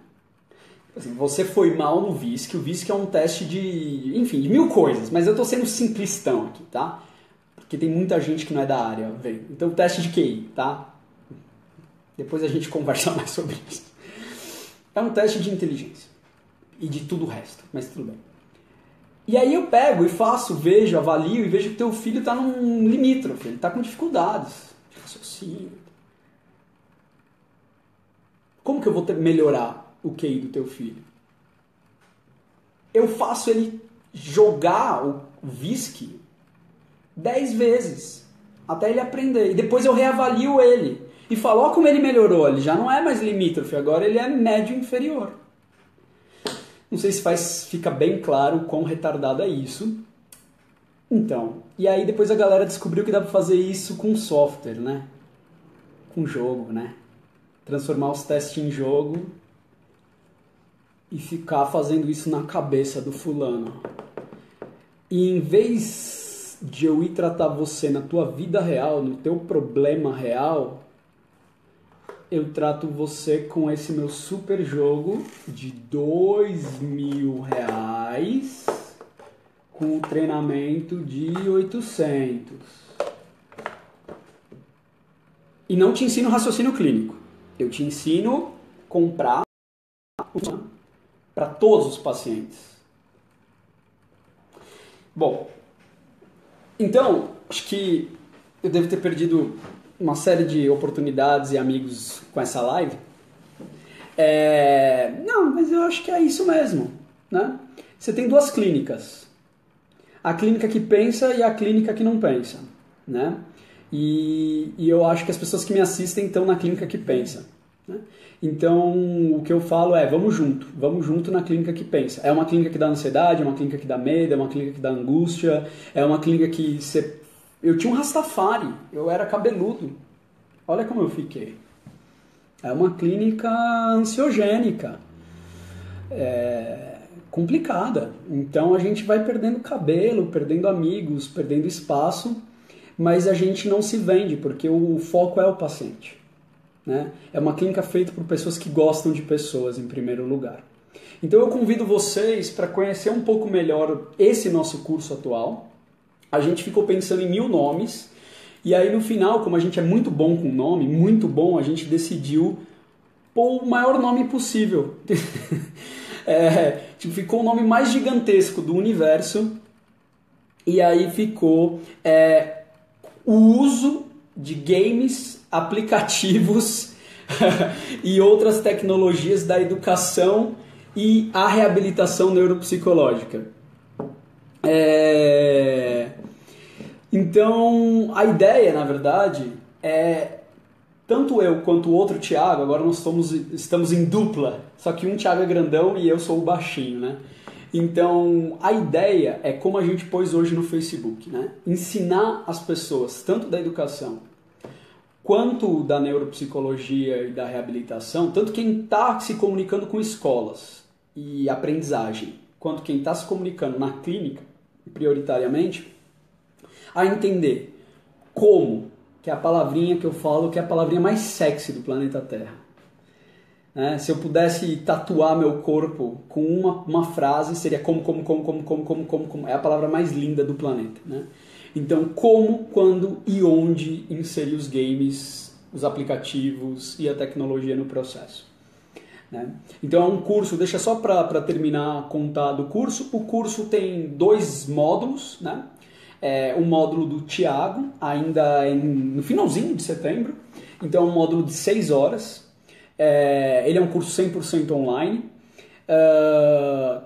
Assim, você foi mal no VISC. O VISC é um teste de... Enfim, de 1000 coisas. Mas eu tô sendo simplistão aqui, tá? Porque tem muita gente que não é da área, velho. Então, teste de QI, tá? Depois a gente conversa mais sobre isso. É um teste de inteligência. E de tudo o resto, mas tudo bem. E aí eu pego e faço, vejo, avalio e vejo que teu filho está num limítrofe. Ele está com dificuldades de raciocínio. Como que eu vou melhorar o QI do teu filho? Eu faço ele jogar o VISC 10 vezes, até ele aprender. E depois eu reavalio ele. E fala, ó como ele melhorou, ele já não é mais limítrofe, agora ele é médio inferior. Não sei se fica bem claro quão retardado é isso. Então, e aí depois a galera descobriu que dá pra fazer isso com software, né? Com jogo, né? Transformar os testes em jogo e ficar fazendo isso na cabeça do fulano. E em vez de eu ir tratar você na tua vida real, no teu problema real, eu trato você com esse meu super jogo de R$2.000 com o treinamento de 800. E não te ensino raciocínio clínico. Eu te ensino comprar para todos os pacientes. Bom, então, acho que eu devo ter perdido uma série de oportunidades e amigos com essa live. Não, mas eu acho que é isso mesmo, né? Você tem duas clínicas. A clínica que pensa e a clínica que não pensa, né? E eu acho que as pessoas que me assistem estão na clínica que pensa, né? Então, o que eu falo é, vamos junto na clínica que pensa. É uma clínica que dá ansiedade, é uma clínica que dá medo, é uma clínica que dá angústia, é uma clínica que você... Eu tinha um Rastafari, eu era cabeludo. Olha como eu fiquei. É uma clínica ansiogênica. Complicada. Então a gente vai perdendo cabelo, perdendo amigos, perdendo espaço, mas a gente não se vende, porque o foco é o paciente, né? É uma clínica feita por pessoas que gostam de pessoas, em primeiro lugar. Então eu convido vocês para conhecer um pouco melhor esse nosso curso atual. A gente ficou pensando em 1000 nomes, e aí no final, como a gente é muito bom com nome, muito bom, a gente decidiu pôr o maior nome possível. Ficou o nome mais gigantesco do universo, e aí ficou o uso de games, aplicativos e outras tecnologias da educação e a reabilitação neuropsicológica. Então, a ideia, na verdade, tanto eu quanto o outro Thiago, agora nós estamos em dupla, só que um Thiago é grandão e eu sou o baixinho, né? Então, a ideia é como a gente pôs hoje no Facebook, né? Ensinar as pessoas, tanto da educação quanto da neuropsicologia e da reabilitação, tanto quem está se comunicando com escolas e aprendizagem, quanto quem está se comunicando na clínica, prioritariamente, a entender como, que é a palavrinha que eu falo, que é a palavrinha mais sexy do planeta Terra. Se eu pudesse tatuar meu corpo com uma frase, seria como. É a palavra mais linda do planeta, né? Então, como, quando e onde inserir os games, os aplicativos e a tecnologia no processo, né? Então, é um curso, deixa só para terminar, contar do curso. O curso tem 2 módulos, né? O módulo do Thiago, ainda no finalzinho de setembro. Então, é um módulo de 6 horas. Ele é um curso 100% online.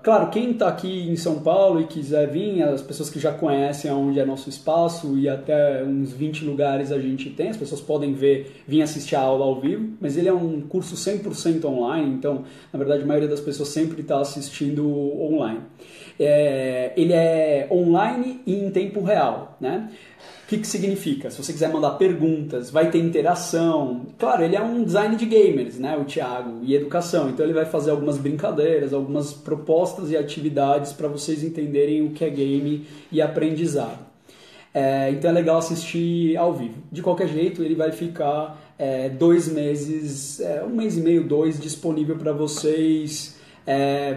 Claro, quem está aqui em São Paulo e quiser vir, as pessoas que já conhecem onde é nosso espaço, e até uns 20 lugares a gente tem, as pessoas podem vir assistir a aula ao vivo, mas ele é um curso 100% online, então, na verdade, a maioria das pessoas sempre está assistindo online. Ele é online e em tempo real, né? O que significa? Se você quiser mandar perguntas, vai ter interação. Claro, ele é um design de gamers, né, o Thiago, e educação. Então ele vai fazer algumas brincadeiras, algumas propostas e atividades para vocês entenderem o que é game e aprendizado. Então é legal assistir ao vivo. De qualquer jeito, ele vai ficar 2 meses, 1 mês e meio, 2, disponível para vocês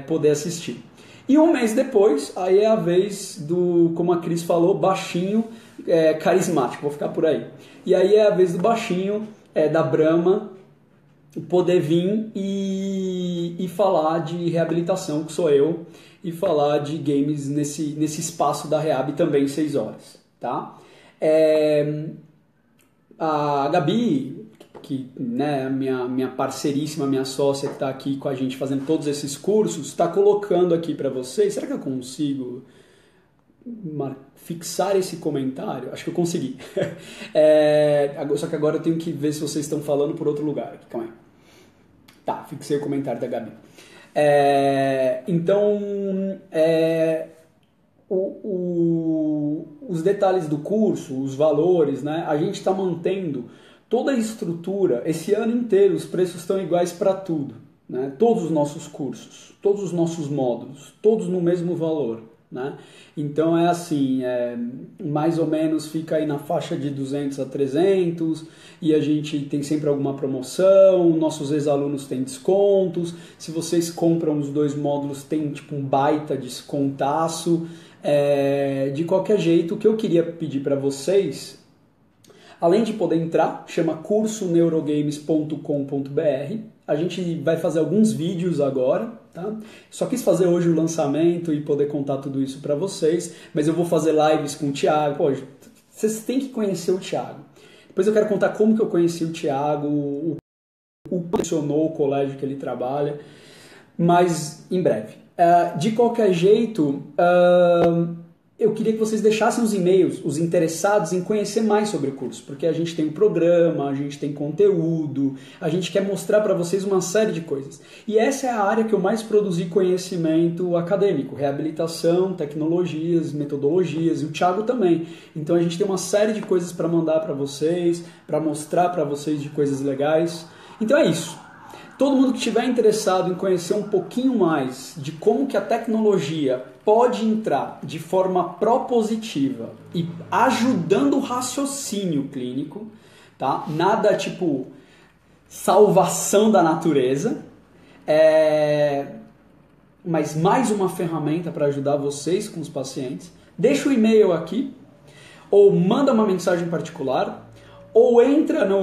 poder assistir. E 1 mês depois, aí é a vez do, como a Cris falou, baixinho, carismático, vou ficar por aí. E aí é a vez do baixinho, da Brahma, poder vir e falar de reabilitação, que sou eu, e falar de games nesse espaço da Reab também 6 horas, tá? A Gabi, que, né, minha parceiríssima, minha sócia que está aqui com a gente fazendo todos esses cursos, está colocando aqui para vocês. Será que eu consigo fixar esse comentário. Acho que eu consegui. Só que agora eu tenho que ver se vocês estão falando por outro lugar. Calma aí. Tá, fixei o comentário da Gabi. Então, os detalhes do curso, os valores, né? A gente está mantendo toda a estrutura. Esse ano inteiro os preços estão iguais para tudo, né? Todos os nossos cursos, todos os nossos módulos, todos no mesmo valor, né? Então é assim, mais ou menos fica aí na faixa de 200 a 300 e a gente tem sempre alguma promoção, nossos ex-alunos têm descontos, se vocês compram os 2 módulos tem tipo um baita descontaço. De qualquer jeito, o que eu queria pedir para vocês, além de poder entrar, chama cursoneurogames.com.br. A gente vai fazer alguns vídeos agora, tá? Só quis fazer hoje o lançamento e poder contar tudo isso para vocês, mas eu vou fazer lives com o Thiago. Pô, vocês têm que conhecer o Thiago. Depois eu quero contar como que eu conheci o Thiago, o funcionou o colégio que ele trabalha, mas em breve. De qualquer jeito, eu queria que vocês deixassem os e-mails, os interessados em conhecer mais sobre o curso, porque a gente tem um programa, a gente tem conteúdo, a gente quer mostrar para vocês uma série de coisas. E essa é a área que eu mais produzi conhecimento acadêmico, reabilitação, tecnologias, metodologias, e o Thiago também. Então a gente tem uma série de coisas para mandar para vocês, para mostrar para vocês de coisas legais. Então é isso. Todo mundo que estiver interessado em conhecer um pouquinho mais de como que a tecnologia pode entrar de forma propositiva e ajudando o raciocínio clínico, tá? Nada tipo salvação da natureza, mas mais uma ferramenta para ajudar vocês com os pacientes. Deixa o e-mail aqui, ou manda uma mensagem particular, ou entra na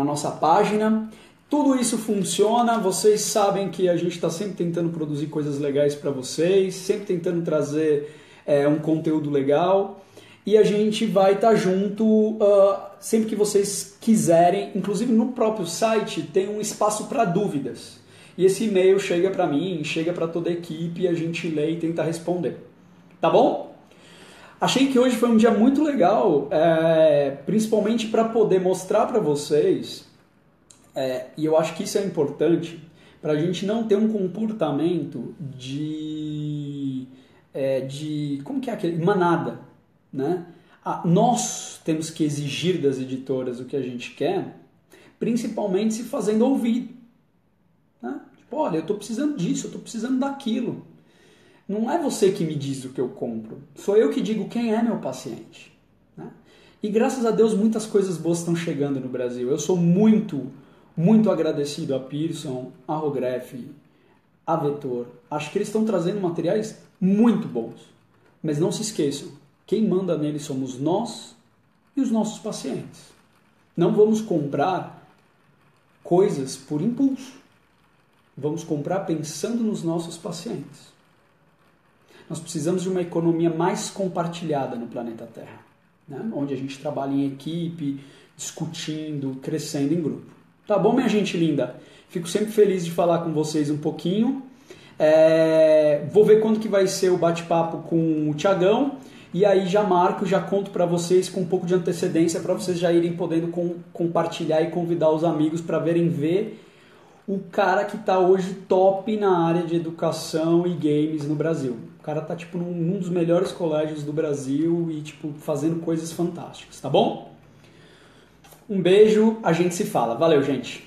nossa página. Tudo isso funciona, vocês sabem que a gente está sempre tentando produzir coisas legais para vocês, sempre tentando trazer um conteúdo legal, e a gente vai estar junto sempre que vocês quiserem. Inclusive no próprio site tem um espaço para dúvidas, e esse e-mail chega para mim, chega para toda a equipe, e a gente lê e tenta responder. Tá bom? Achei que hoje foi um dia muito legal, principalmente para poder mostrar para vocês, e eu acho que isso é importante, para a gente não ter um comportamento de como que é aquele? Manada, né? Nós temos que exigir das editoras o que a gente quer, principalmente se fazendo ouvir, né? Tipo, olha, eu estou precisando disso, eu estou precisando daquilo. Não é você que me diz o que eu compro, sou eu que digo quem é meu paciente, né? E graças a Deus muitas coisas boas estão chegando no Brasil. Eu sou muito agradecido a Pearson, a Rogref, a Vetor. Acho que eles estão trazendo materiais muito bons. Mas não se esqueçam, quem manda neles somos nós e os nossos pacientes. Não vamos comprar coisas por impulso. Vamos comprar pensando nos nossos pacientes. Nós precisamos de uma economia mais compartilhada no planeta Terra, né? Onde a gente trabalha em equipe, discutindo, crescendo em grupo. Tá bom, minha gente linda? Fico sempre feliz de falar com vocês um pouquinho. Vou ver quando que vai ser o bate-papo com o Thiagão, e aí já marco, já conto para vocês com um pouco de antecedência, para vocês já irem podendo compartilhar e convidar os amigos para ver o cara que está hoje top na área de educação e games no Brasil. O cara tá tipo num dos melhores colégios do Brasil e tipo fazendo coisas fantásticas, tá bom? Um beijo, a gente se fala. Valeu, gente!